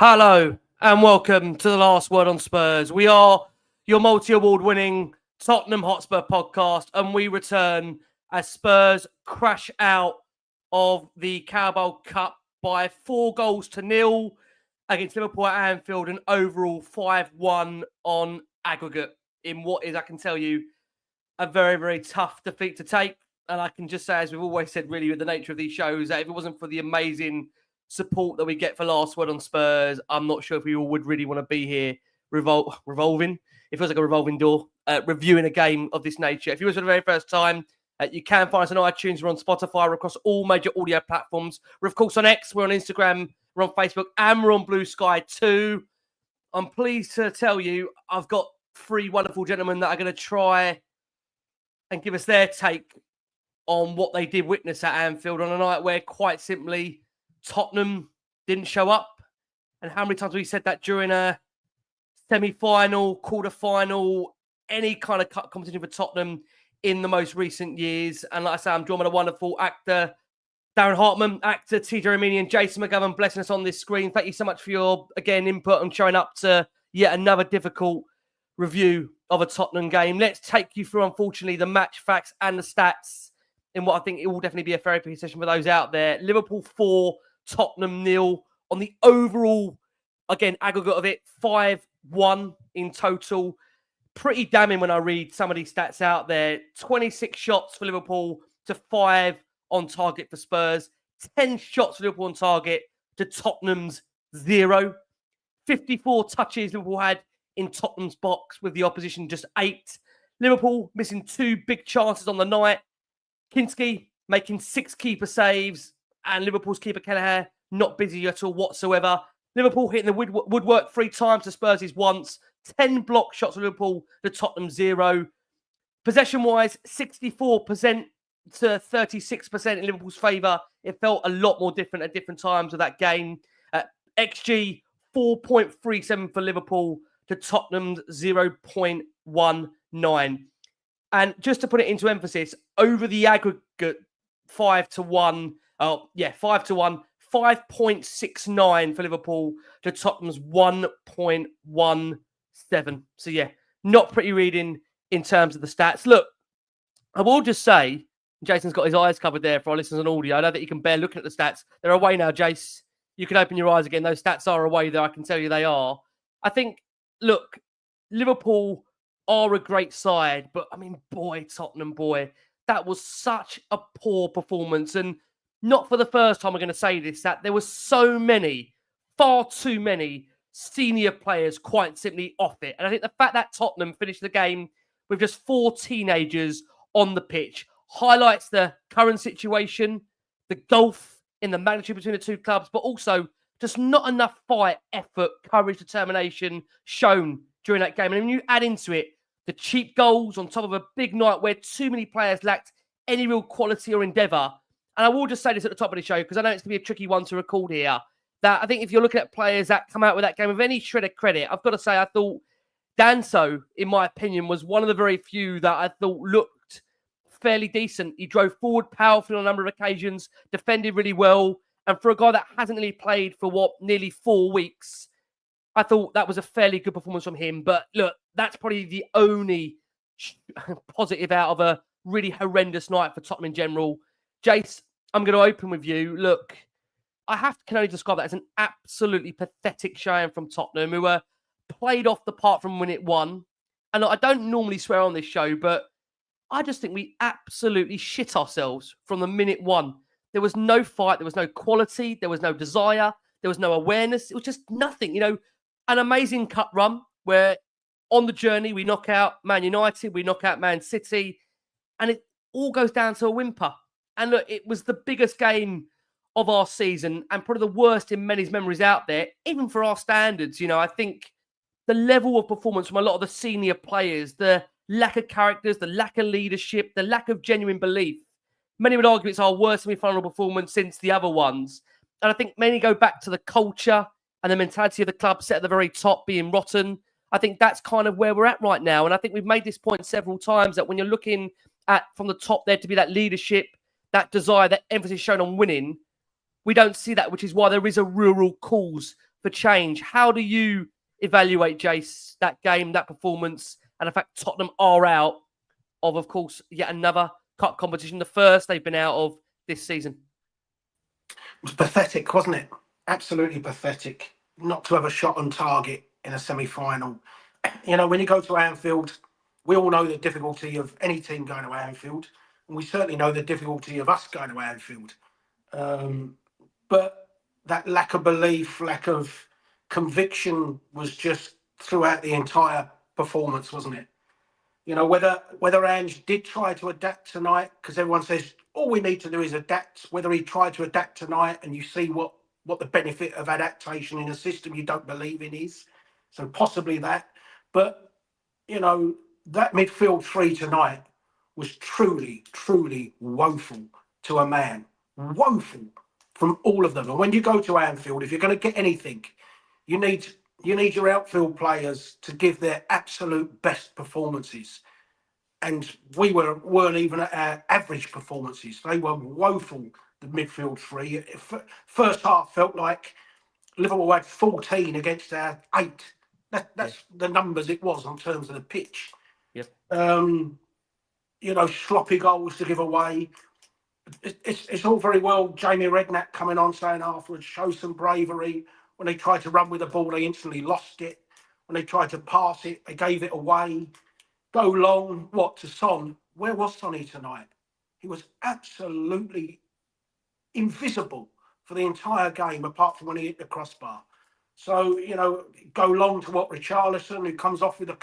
Hello and welcome to the Last Word on Spurs. We are your multi-award winning Tottenham Hotspur podcast, and we return as Spurs crash out of the Carabao Cup by 4-0 against Liverpool at Anfield, and overall 5-1 on aggregate in what is, I can tell you, a very, very tough defeat to take. And I can just say, as we've always said, really, with the nature of these shows, that if it wasn't for the amazing support that we get for Last Word on Spurs, I'm not sure if we all would really want to be here revolving. It feels like a revolving door, reviewing a game of this nature. If you was for the very first time, you can find us on iTunes. We're on Spotify. We're across all major audio platforms. We're, of course, on X. We're on Instagram. We're on Facebook. And we're on Blue Sky too. I'm pleased to tell you I've got three wonderful gentlemen that are going to try and give us their take on what they did witness at Anfield on a night where, quite simply, Tottenham didn't show up. And how many times have we said that during a semi-final, quarter-final, any kind of competition for Tottenham in the most recent years? And like I say, I'm joined by a wonderful actor, Darren Hartman, actor Ramini, and Jason McGovern blessing us on this screen. Thank you so much for your, again, input and showing up to yet another difficult review of a Tottenham game. Let's take you through, unfortunately, the match facts and the stats in what I think it will definitely be a therapy session for those out there. Liverpool 4, Tottenham 0. On the overall, again, aggregate of it, 5-1 in total. Pretty damning when I read some of these stats out there. 26 shots for Liverpool to 5 on target for Spurs. 10 shots for Liverpool on target to Tottenham's 0. 54 touches Liverpool had in Tottenham's box with the opposition just 8. Liverpool missing 2 big chances on the night. Kinski making 6 keeper saves, and Liverpool's keeper Kelleher not busy at all whatsoever. Liverpool hitting the woodwork 3 times to Spurs' once. 10 block shots for Liverpool to Tottenham 0. Possession-wise, 64% to 36% in Liverpool's favour. It felt a lot more different at different times of that game. XG, 4.37 for Liverpool to Tottenham's 0.19. And just to put it into emphasis, over the aggregate 5-1, 5.69 for Liverpool to Tottenham's 1.17. So yeah, not pretty reading in terms of the stats. Look, I will just say, Jason's got his eyes covered there for our listeners on audio. I know that you can bear looking at the stats. They're away now, Jace. You can open your eyes again. Those stats are away there. I can tell you they are. I think, look, Liverpool are a great side, but I mean, boy, Tottenham, boy, that was such a poor performance. And not for the first time, I'm going to say this, that there were so many, far too many senior players quite simply off it. And I think the fact that Tottenham finished the game with just 4 teenagers on the pitch highlights the current situation, the gulf in the magnitude between the two clubs, but also just not enough fight, effort, courage, determination shown during that game. And when you add into it the cheap goals on top of a big night where too many players lacked any real quality or endeavour, and I will just say this at the top of the show because I know it's going to be a tricky one to record here, that I think if you're looking at players that come out with that game with any shred of credit, I've got to say I thought Danso, in my opinion, was one of the very few that I thought looked fairly decent. He drove forward powerfully on a number of occasions, defended really well, and for a guy that hasn't really played for, nearly 4 weeks, I thought that was a fairly good performance from him. But look, that's probably the only positive out of a really horrendous night for Tottenham in general. Jace, I'm going to open with you. Look, can only describe that as an absolutely pathetic showing from Tottenham, who were played off the park from minute 1. And look, I don't normally swear on this show, but I just think we absolutely shit ourselves from the minute 1. There was no fight. There was no quality. There was no desire. There was no awareness. It was just nothing. You know, an amazing cup run where on the journey we knock out Man United, we knock out Man City, and it all goes down to a whimper. And look, it was the biggest game of our season and probably the worst in many's memories out there, even for our standards. You know, I think the level of performance from a lot of the senior players, the lack of characters, the lack of leadership, the lack of genuine belief, many would argue it's our worst semi-final performance since the other ones. And I think many go back to the culture and the mentality of the club set at the very top being rotten. I think that's kind of where we're at right now. And I think we've made this point several times that when you're looking at from the top there to be that leadership, that desire, that emphasis shown on winning, we don't see that, which is why there is a real cause for change. How do you evaluate, Jace, that game, that performance, and the fact Tottenham are out of course, yet another cup competition, the first they've been out of this season? It was pathetic, wasn't it? Absolutely pathetic. Not to have a shot on target in a semi-final. You know, when you go to Anfield, we all know the difficulty of any team going to Anfield, and we certainly know the difficulty of us going to Anfield. But that lack of belief, lack of conviction was just throughout the entire performance, wasn't it? You know, whether Ange did try to adapt tonight, because everyone says all we need to do is adapt. Whether he tried to adapt tonight, and you see what the benefit of adaptation in a system you don't believe in is. So possibly that. But, you know, that midfield three tonight was truly, truly woeful to a man. Woeful from all of them. And when you go to Anfield, if you're going to get anything, you need your outfield players to give their absolute best performances. And we weren't even at our average performances. They were woeful, the midfield three. First half felt like Liverpool had 14 against our 8. That's the numbers it was on terms of the pitch. Yep. You know, sloppy goals to give away. It's all very well Jamie Redknapp coming on saying afterwards, show some bravery. When they tried to run with the ball, they instantly lost it. When they tried to pass it, they gave it away. Go long, to Son? Where was Sonny tonight? He was absolutely invisible for the entire game, apart from when he hit the crossbar. So, you know, go long to Richarlison, who comes off with a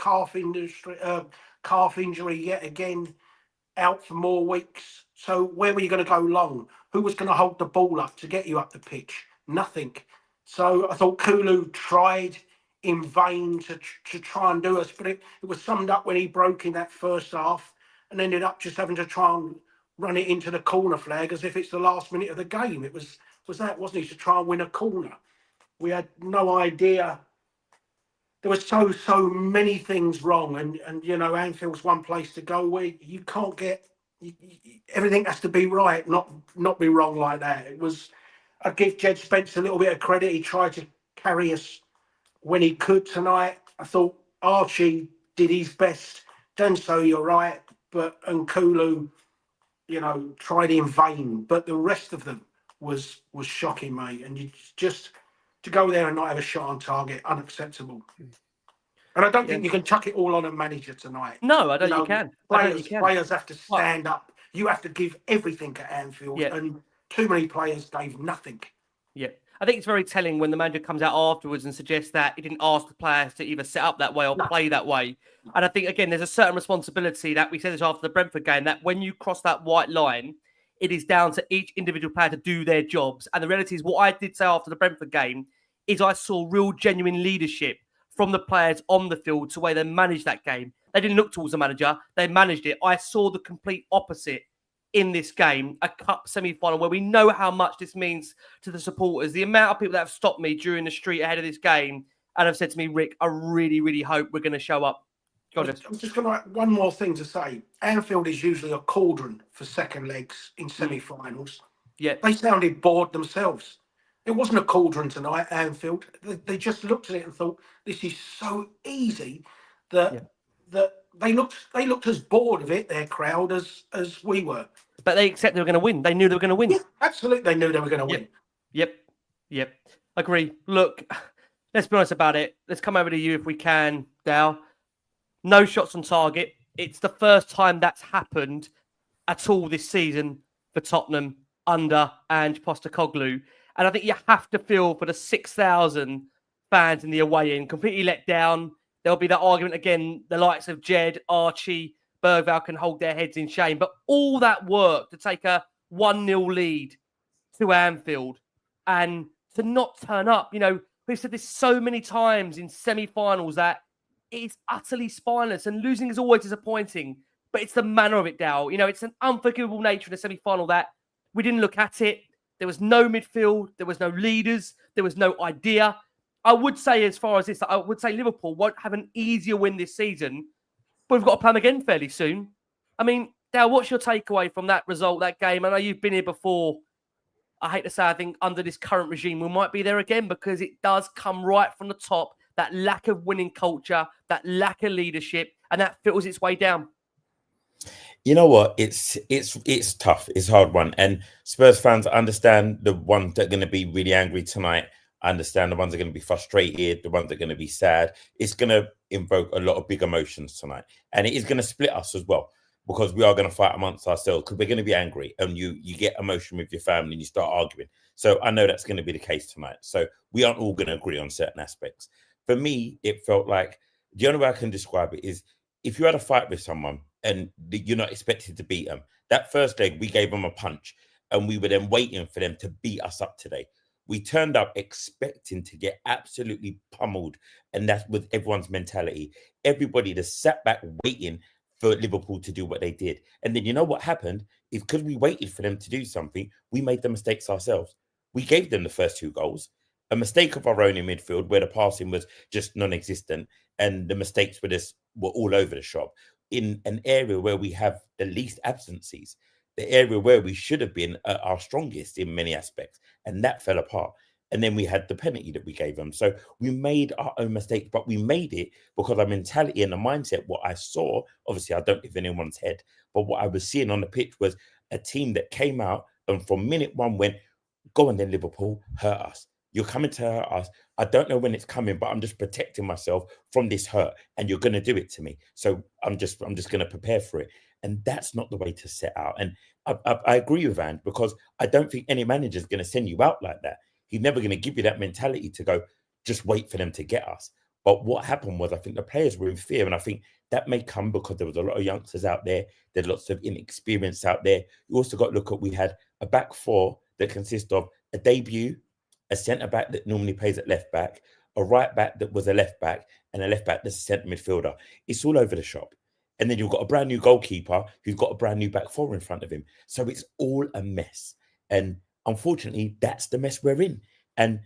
calf injury yet again, out for more weeks. So where were you going to go long? Who was going to hold the ball up to get you up the pitch? Nothing. So I thought Kulu tried in vain to try and do us, but it was summed up when he broke in that first half and ended up just having to try and run it into the corner flag as if it's the last minute of the game. It was that, wasn't it, to try and win a corner. We had no idea. There were so many things wrong, and you know, Anfield's one place to go where you can't get everything has to be right, not be wrong like that. It was. I give Jed Spence a little bit of credit. He tried to carry us when he could tonight. I thought Archie did his best. Denso, you're right, but Nkulu, you know, tried in vain. But the rest of them was shocking, mate. And you just to go there and not have a shot on target, unacceptable. And I don't think you can chuck it all on a manager tonight. No, I don't think you can. Players have to stand up. You have to give everything at Anfield. Yeah. And too many players gave nothing. Yeah. I think it's very telling when the manager comes out afterwards and suggests that he didn't ask the players to either set up that way or play that way. And I think, again, there's a certain responsibility that we said this after the Brentford game, that when you cross that white line, it is down to each individual player to do their jobs. And the reality is, what I did say after the Brentford game is I saw real, genuine leadership from the players on the field to the way they managed that game. They didn't look towards the manager. They managed it. I saw the complete opposite in this game, a cup semi-final, where we know how much this means to the supporters. The amount of people that have stopped me during the street ahead of this game and have said to me, Rick, I really, really hope we're going to show up. I'm just going to have one more thing to say. Anfield is usually a cauldron for second legs in semi-finals. Yeah. They sounded bored themselves. It wasn't a cauldron tonight, Anfield. They just looked at it and thought, this is so easy that they looked as bored of it, their crowd, as we were. But they accept they were going to win. They knew they were going to win. Yeah, absolutely. They knew they were going to win. Yep. Agree. Look, let's be honest about it. Let's come over to you if we can, Dal. No shots on target. It's the first time that's happened at all this season for Tottenham under Ange Postecoglou. And I think you have to feel for the 6,000 fans in the away end, completely let down. There'll be that argument again, the likes of Jed, Archie, Bergvall can hold their heads in shame. But all that work to take a 1-0 lead to Anfield and to not turn up. You know, we've said this so many times in semi-finals that it's utterly spineless and losing is always disappointing. But it's the manner of it, Dal. You know, it's an unforgivable nature in a semi-final that we didn't look at it. There was no midfield. There was no leaders. There was no idea. I would say, as far as this, I would say Liverpool won't have an easier win this season, but we've got to play them again fairly soon. I mean, Dale, what's your takeaway from that result, that game? I know you've been here before. I hate to say, I think under this current regime, we might be there again because it does come right from the top. That lack of winning culture, that lack of leadership, and that filters its way down. You know what? It's tough. It's a hard one. And Spurs fans, understand the ones that are going to be really angry tonight. I understand the ones that are going to be frustrated, the ones that are going to be sad. It's going to invoke a lot of big emotions tonight. And it is going to split us as well, because we are going to fight amongst ourselves, because we're going to be angry, and you get emotion with your family and you start arguing. So I know that's going to be the case tonight. So we aren't all going to agree on certain aspects. For me, it felt like the only way I can describe it is if you had a fight with someone and you're not expected to beat them. That first leg, we gave them a punch, and we were then waiting for them to beat us up today. We turned up expecting to get absolutely pummeled, and that was everyone's mentality. Everybody just sat back waiting for Liverpool to do what they did. And then you know what happened? Is because we waited for them to do something, we made the mistakes ourselves. We gave them the first 2 goals. A mistake of our own in midfield where the passing was just non-existent and the mistakes were all over the shop in an area where we have the least absences, the area where we should have been at our strongest in many aspects, and that fell apart. And then we had the penalty that we gave them. So we made our own mistakes, but we made it because our mentality and the mindset, what I saw, obviously I don't live in anyone's head, but what I was seeing on the pitch was a team that came out and from minute 1 went, go on then Liverpool, hurt us. You're coming to hurt us. I don't know when it's coming, but I'm just protecting myself from this hurt, and you're going to do it to me. So I'm just going to prepare for it. And that's not the way to set out. And I agree with Ange, because I don't think any manager is going to send you out like that. He's never going to give you that mentality to go, just wait for them to get us. But what happened was, I think the players were in fear. And I think that may come because there was a lot of youngsters out there. There's lots of inexperience out there. You also got to look at, we had a back 4 that consists of a debut, a centre-back that normally plays at left-back, a right-back that was a left-back, and a left-back that's a centre midfielder. It's all over the shop. And then you've got a brand new goalkeeper who's got a brand new back 4 in front of him. So it's all a mess. And unfortunately, that's the mess we're in. And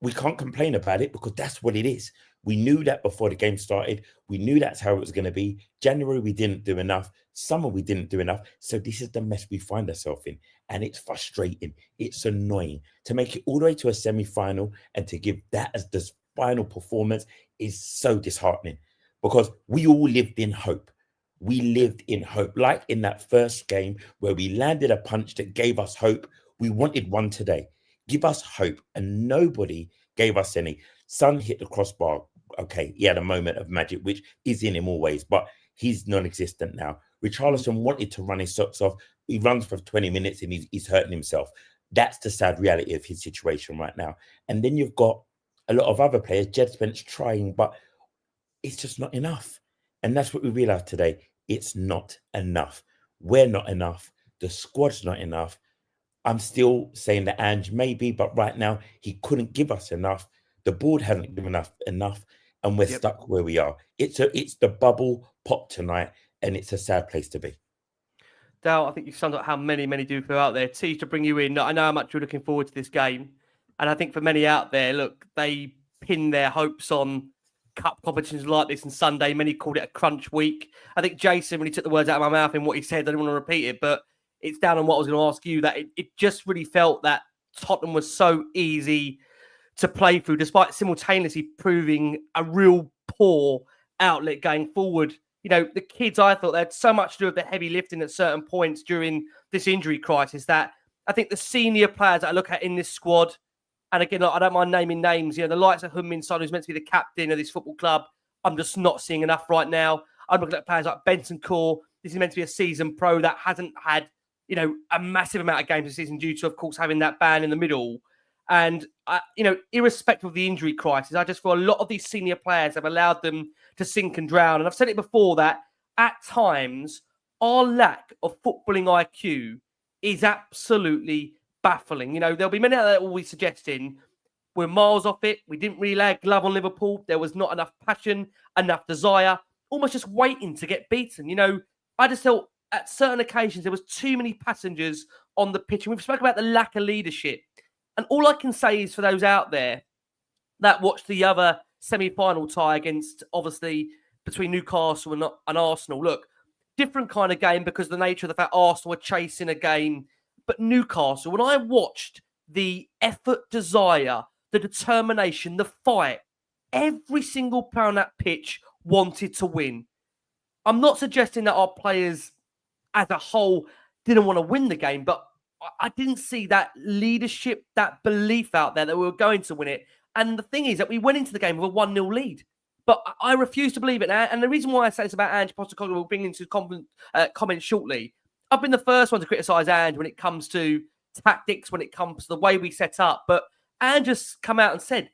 we can't complain about it because that's what it is. We knew that before the game started. We knew that's how it was going to be. January, we didn't do enough. Summer, we didn't do enough. So this is the mess we find ourselves in. And it's frustrating. It's annoying. To make it all the way to a semi-final and to give that as the final performance is so disheartening, because we all lived in hope. We lived in hope. Like in that first game where we landed a punch that gave us hope. We wanted one today. Give us hope. And nobody gave us any. Son hit the crossbar. Okay, he had a moment of magic, which is in him always, but he's non-existent now. Richarlison wanted to run his socks off. He runs for 20 minutes and he's hurting himself. That's the sad reality of his situation right now. And then you've got a lot of other players. Jed Spence trying, but it's just not enough. And that's what we realized today. It's not enough. We're not enough. The squad's not enough. I'm still saying that Ange maybe, but right now he couldn't give us enough. The board hasn't given us enough, and we're stuck where we are. It's the bubble pop tonight, and it's a sad place to be. Dal, I think you've summed up how many do feel out there. T, to bring you in, I know how much you're looking forward to this game. And I think for many out there, look, they pin their hopes on cup competitions like this on Sunday. Many called it a crunch week. I think Jason, when he took the words out of my mouth in what he said, I don't want to repeat it, but it's down on what I was going to ask you, that it just really felt that Tottenham was so easy to play through, despite simultaneously proving a real poor outlet going forward. You know, the kids, I thought they had so much to do with the heavy lifting at certain points during this injury crisis that I think the senior players that I look at in this squad, and again, I don't mind naming names, you know, the likes of Heung-min, who's meant to be the captain of this football club, I'm just not seeing enough right now. I'm looking at players like Benson Core. This is meant to be a season pro that hasn't had, you know, a massive amount of games this season due to, of course, having that ban in the middle. And, you know, irrespective of the injury crisis, I just feel a lot of these senior players have allowed them to sink and drown. And I've said it before that at times, our lack of footballing IQ is absolutely baffling. You know, there'll be many that will be suggesting we're miles off it. We didn't really lay a glove on Liverpool. There was not enough passion, enough desire, almost just waiting to get beaten. You know, I just felt at certain occasions there was too many passengers on the pitch. And we've spoken about the lack of leadership. And all I can say is for those out there that watched the other semi-final tie against, obviously, between Newcastle and Arsenal, look, different kind of game because of the nature of the fact Arsenal were chasing a game. But Newcastle, when I watched the effort, desire, the determination, the fight. Every player on that pitch wanted to win. I'm not suggesting that our players as a whole didn't want to win the game, but I didn't see that leadership, that belief out there that we were going to win it. And the thing is that we went into the game with a 1-0 lead. But I refuse to believe it now. And the reason why I say it's about Ange Postecoglou, we'll bring into comments shortly. I've been the first one to criticise Ange when it comes to tactics, when it comes to the way we set up. But Ange just come out and said,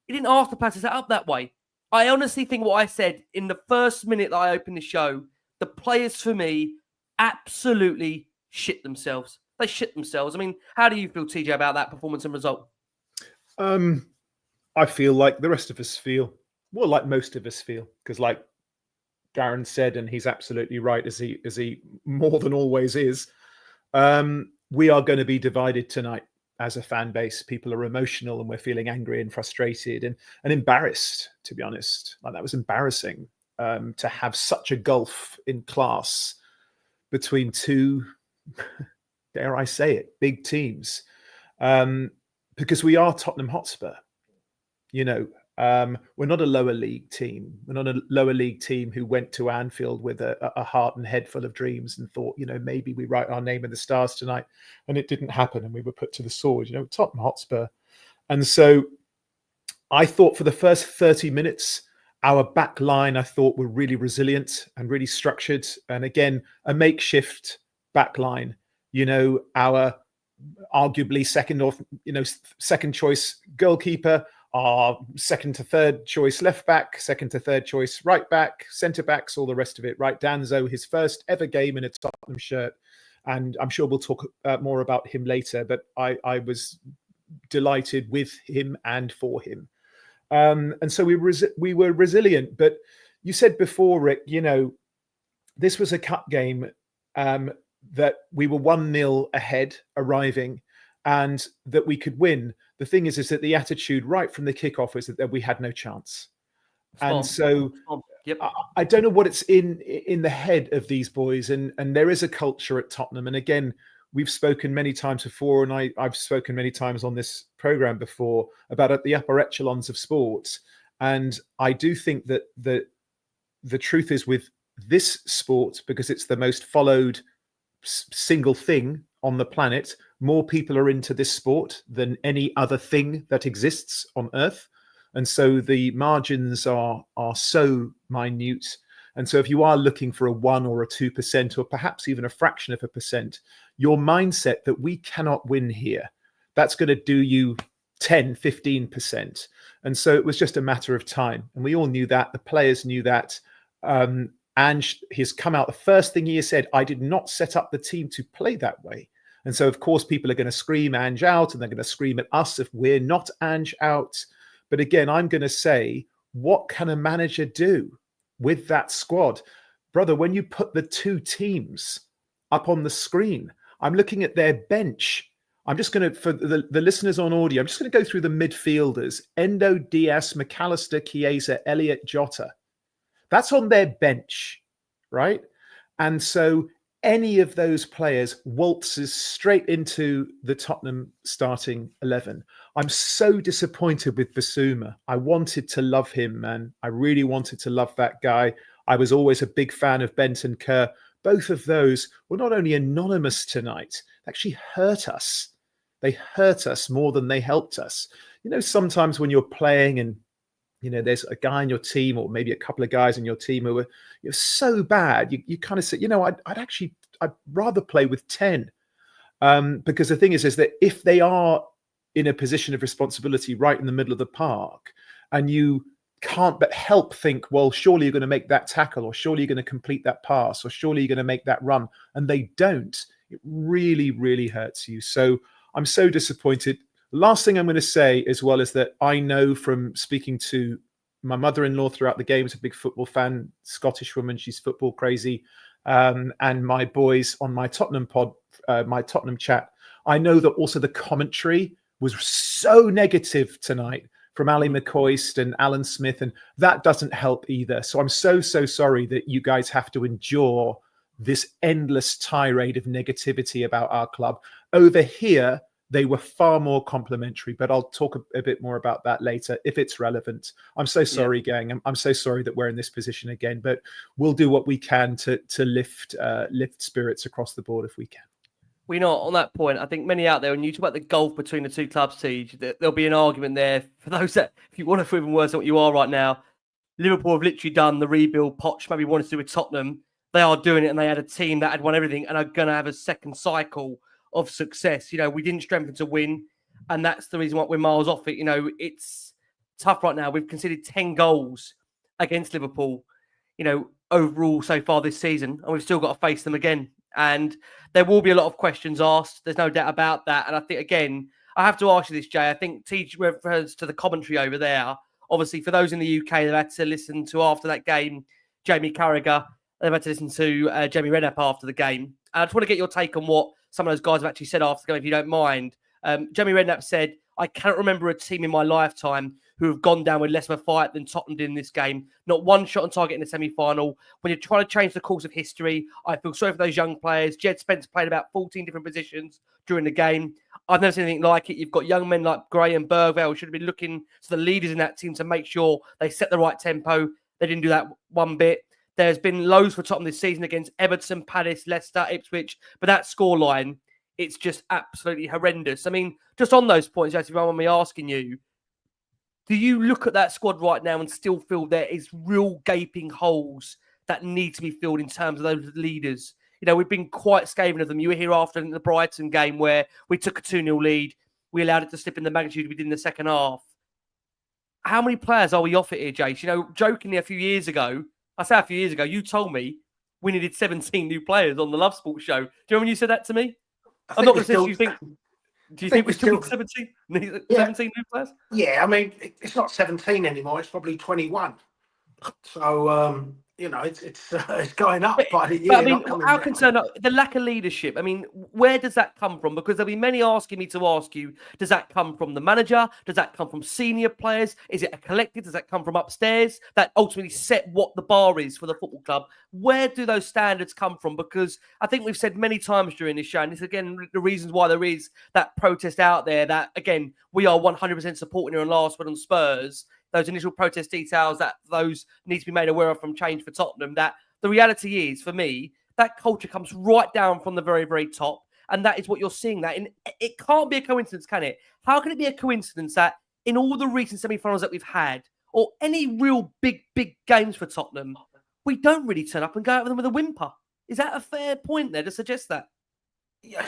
he didn't ask the players to set up that way. I honestly think what I said in the first minute that I opened the show, the players for me absolutely shit themselves. They shit themselves. I mean, how do you feel, TJ, about that performance and result? I feel like the rest of us feel. Well, like most of us feel, because like Darren said, and he's absolutely right, as he more than always is, we are going to be divided tonight as a fan base. People are emotional and we're feeling angry and frustrated and embarrassed, to be honest. Like, that was embarrassing to have such a gulf in class between two, dare I say it, big teams. Because we are Tottenham Hotspur. You know, we're not a lower league team. We're not a lower league team who went to Anfield with a heart and head full of dreams and thought, you know, maybe we write our name in the stars tonight. And it didn't happen and we were put to the sword, you know, Tottenham Hotspur. And so I thought for the first 30 minutes, our back line, I thought, were really resilient and really structured. And again, a makeshift back line, you know, our arguably second choice goalkeeper, our second to third choice left back, second to third choice right back, centre backs, all the rest of it. Right, Danzo, his first ever game in a Tottenham shirt, and I'm sure we'll talk more about him later. But I was delighted with him and for him, and so we were resilient. But you said before, Rick, you know, this was a cup game that we were 1-0 ahead arriving, and that we could win. The thing is that the attitude right from the kickoff is that we had no chance. And so Yep. I don't know what it's in the head of these boys. And there is a culture at Tottenham. And again, we've spoken many times before, and I've spoken many times on this program before about the upper echelons of sports. And I do think that the truth is with this sport, because it's the most followed single thing on the planet, more people are into this sport than any other thing that exists on earth. And so the margins are so minute. And so if you are looking for a 1 or a 2%, or perhaps even a fraction of a percent, your mindset that we cannot win here, that's going to do you 10, 15%. And so it was just a matter of time. And we all knew that. The players knew that. Ange, he's come out, the first thing he has said, I did not set up the team to play that way. And so, of course, people are going to scream Ange out, and they're going to scream at us if we're not Ange out. But again, I'm going to say, what can a manager do with that squad? Brother, when you put the two teams up on the screen, I'm looking at their bench. I'm just going to, for the listeners on audio, I'm just going to go through the midfielders. Endo, Diaz, McAllister, Chiesa, Elliott, Jota. That's on their bench, right? And so any of those players waltzes straight into the Tottenham starting 11. I'm so disappointed with Bissouma. I wanted to love him, man. I really wanted to love that guy. I was always a big fan of Benton Kerr. Both of those were not only anonymous tonight, they actually hurt us. They hurt us more than they helped us. You know, sometimes when you're playing and, you know, there's a guy in your team, or maybe a couple of guys in your team who are, you're so bad, you kind of say, you know, I'd rather play with 10. Because the thing is that if they are in a position of responsibility right in the middle of the park, and you can't but help think, well, surely you're going to make that tackle, or surely you're going to complete that pass, or surely you're going to make that run, and they don't, it really, really hurts you. So I'm so disappointed. Last thing I'm going to say as well is that I know from speaking to my mother-in-law throughout the game, is a big football fan, Scottish woman, she's football crazy. And my boys on my Tottenham pod, my Tottenham chat, I know that also the commentary was so negative tonight from Ali McCoist and Alan Smith, and that doesn't help either. So I'm so sorry that you guys have to endure this endless tirade of negativity about our club. Over here, they were far more complementary. But I'll talk a bit more about that later if it's relevant. I'm so sorry, gang. I'm so sorry that we're in this position again, but we'll do what we can to lift spirits across the board if we can. We know on that point, I think many out there, when you talk about the gulf between the two clubs, Tej, there'll be an argument there for those that, if you want to feel even worse than what you are right now, Liverpool have literally done the rebuild Poch maybe wanted to do with Tottenham. They are doing it, and they had a team that had won everything and are going to have a second cycle of success. You know, we didn't strengthen to win, and that's the reason why we're miles off it. You know, it's tough right now. We've conceded 10 goals against Liverpool, you know, overall so far this season, and we've still got to face them again. And there will be a lot of questions asked. There's no doubt about that. And I think, again, I have to ask you this, Jay. I think Tej refers to the commentary over there. Obviously, for those in the UK, they've had to listen to, after that game, Jamie Carragher. They've had to listen to Jamie Redknapp after the game. I just want to get your take on what some of those guys have actually said after the game, if you don't mind. Jamie Redknapp said, I cannot remember a team in my lifetime who have gone down with less of a fight than Tottenham did in this game. Not one shot on target in the semi-final. When you're trying to change the course of history, I feel sorry for those young players. Jed Spence played about 14 different positions during the game. I've never seen anything like it. You've got young men like Gray and Bergville who should have been looking to the leaders in that team to make sure they set the right tempo. They didn't do that one bit. There's been lows for Tottenham this season against Everton, Palace, Leicester, Ipswich. But that scoreline, it's just absolutely horrendous. I mean, just on those points, if you don't mind me asking you, do you look at that squad right now and still feel there is real gaping holes that need to be filled in terms of those leaders? You know, we've been quite scathing of them. You were here after the Brighton game where we took a 2-0 lead. We allowed it to slip in the magnitude we did in the second half. How many players are we off it here, Jace? You know, jokingly a few years ago, you told me we needed 17 new players on the Love Sports show. Do you remember when you said that to me? I'm not going to say you think... Do you think we still need 17 new players? Yeah, I mean, it's not 17 anymore. It's probably 21. So, you know, it's going up by the year. But I mean, how concerned the lack of leadership? I mean, where does that come from? Because there'll be many asking me to ask you, does that come from the manager? Does that come from senior players? Is it a collective? Does that come from upstairs that ultimately set what the bar is for the football club? Where do those standards come from? Because I think we've said many times during this show, and this again, the reasons why there is that protest out there that, again, we are 100% supporting here on Last Word on Spurs. Those initial protest details that those need to be made aware of from Change for Tottenham, that the reality is, for me, that culture comes right down from the very, very top. And that is what you're seeing. That it can't be a coincidence, can it? How can it be a coincidence that in all the recent semi-finals that we've had, or any real big games for Tottenham, we don't really turn up and go out with them with a whimper? Is that a fair point there to suggest that? Yeah,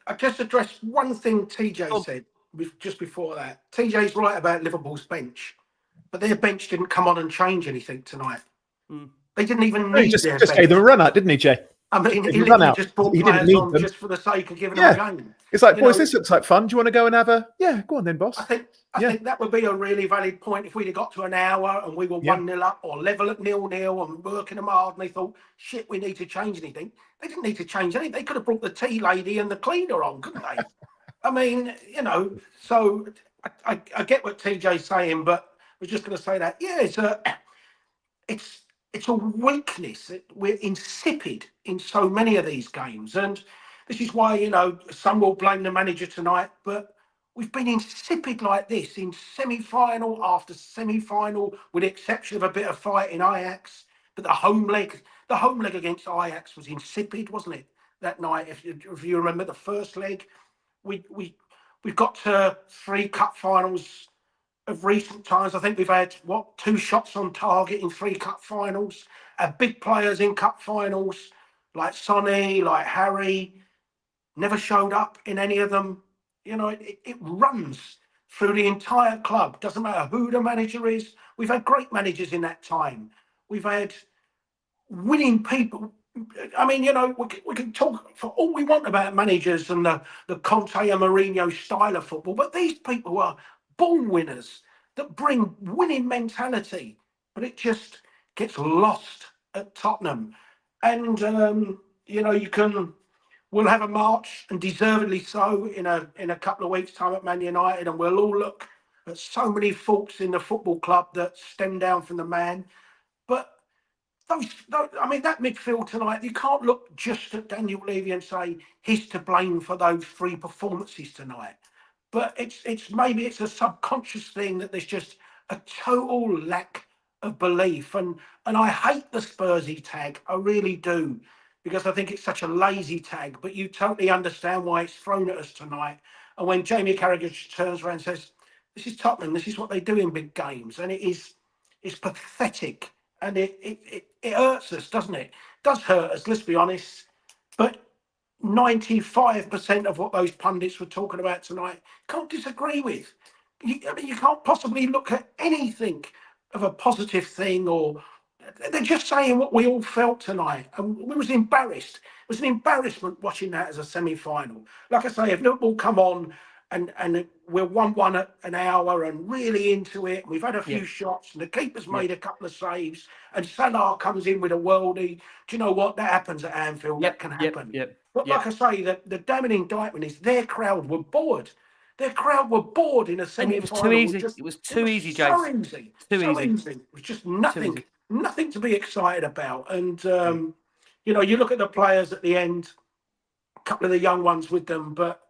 I just addressed one thing TJ said just before that. TJ's right about Liverpool's bench. But their bench didn't come on and change anything tonight. They didn't even need just their bench. gave them a run out, didn't he, Jay? I mean, he literally just brought players on just for the sake of giving them a game. It's like, boys, this looks like fun. Do you want to go and have a... Yeah, go on then, boss. I think that would be a really valid point if we'd have got to an hour and we were 1-0 up or level at 0-0 and working them hard and they thought, shit, we need to change anything. They didn't need to change anything. They could have brought the tea lady and the cleaner on, couldn't they? I mean, you know, so I get what TJ's saying, but I was just going to say that, it's a weakness. We're insipid in so many of these games. And this is why, you know, some will blame the manager tonight, but we've been insipid like this in semi-final after semi-final, with the exception of a bit of fight in Ajax. But the home leg against Ajax was insipid, wasn't it, that night? If you remember the first leg, we've got to 3 cup finals of recent times. I think we've had 2 shots on target in 3 cup finals. Big players in cup finals like Sonny, like Harry, never showed up in any of them. You know, it runs through the entire club. Doesn't matter who the manager is. We've had great managers in that time. We've had winning people. I mean, you know, we can talk for all we want about managers and the Conte and Mourinho style of football, but these people are born winners that bring winning mentality, but it just gets lost at Tottenham. And you know, we'll have a march, and deservedly so, in a couple of weeks' time at Man United, and we'll all look at so many faults in the football club that stem down from the man. But I mean, that midfield tonight, you can't look just at Daniel Levy and say he's to blame for those 3 performances tonight. But it's maybe it's a subconscious thing that there's just a total lack of belief. And I hate the Spursy tag. I really do, because I think it's such a lazy tag. But you totally understand why it's thrown at us tonight. And when Jamie Carragher turns around and says, "This is Tottenham. This is what they do in big games," and it's pathetic, and it hurts us, doesn't it? It does hurt us. Let's be honest. But 95% of what those pundits were talking about tonight, can't disagree with. I mean, you can't possibly look at anything of a positive thing, or they're just saying what we all felt tonight. And we was embarrassed. It was an embarrassment watching that as a semi-final. Like I say, if Liverpool come on and we're 1-1 at an hour and really into it, we've had a few shots and the keeper's made a couple of saves and Salah comes in with a worldie, do you know what? That happens at Anfield. That can happen. But like I say, the damning indictment is their crowd were bored. Their crowd were bored in a semi-final. And it was too easy. It was too easy, Jason. So easy. So easy. It was just nothing to be excited about. And, you know, you look at the players at the end, a couple of the young ones with them, but,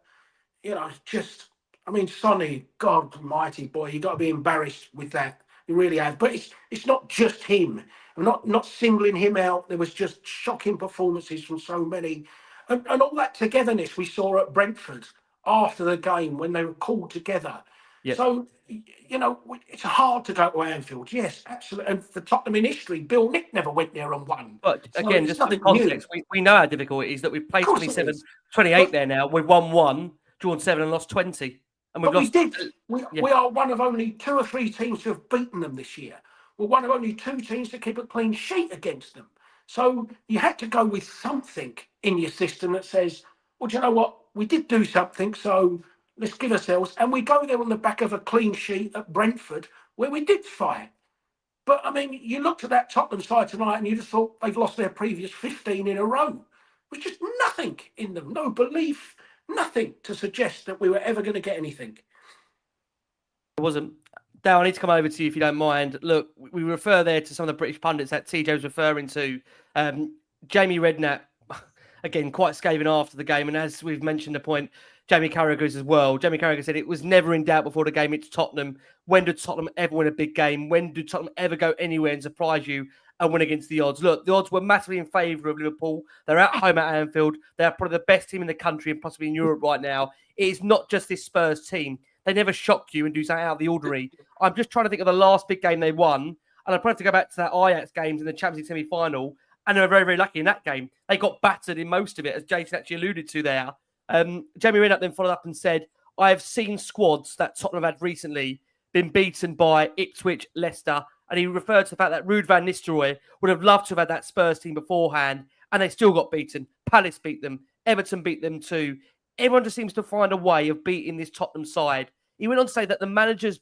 you know, just, I mean, Sonny, God almighty, boy, you got to be embarrassed with that. You really have. But it's not just him. I'm not singling him out. There was just shocking performances from so many. And all that togetherness we saw at Brentford after the game when they were called together. Yep. So, you know, it's hard to go to Anfield. Yes, absolutely. And for Tottenham in history, Bill Nick never went there and won. But again, just for context, we know how difficult it is that we've played 28 there now. We've won 1, drawn 7 and lost 20. And we've lost. We are one of only 2 or 3 teams who have beaten them this year. We're one of only 2 teams to keep a clean sheet against them. So you had to go with something in your system that says, well, do you know what? We did do something, so let's give ourselves. And we go there on the back of a clean sheet at Brentford, where we did fight. But, I mean, you looked at that Tottenham side tonight and you just thought they've lost their previous 15 in a row. With just nothing in them, no belief, nothing to suggest that we were ever going to get anything. It wasn't. Darren, I need to come over to you if you don't mind. Look, we refer there to some of the British pundits that TJ was referring to. Jamie Redknapp, again, quite scathing after the game. And as we've mentioned the point, Jamie Carragher's as well. Jamie Carragher said it was never in doubt before the game. It's Tottenham. When did Tottenham ever win a big game? When did Tottenham ever go anywhere and surprise you and win against the odds? Look, the odds were massively in favour of Liverpool. They're at home at Anfield. They're probably the best team in the country and possibly in Europe right now. It is not just this Spurs team. They never shock you and do something out of the ordinary. I'm just trying to think of the last big game they won. And I probably have to go back to that Ajax games in the Champions League semi-final. And they were very, very lucky in that game. They got battered in most of it, as Jason actually alluded to there. Jamie Redknapp then followed up and said, I have seen squads that Tottenham have had recently been beaten by Ipswich, Leicester. And he referred to the fact that Ruud van Nistelrooy would have loved to have had that Spurs team beforehand. And they still got beaten. Palace beat them. Everton beat them too. Everyone just seems to find a way of beating this Tottenham side. He went on to say that the manager's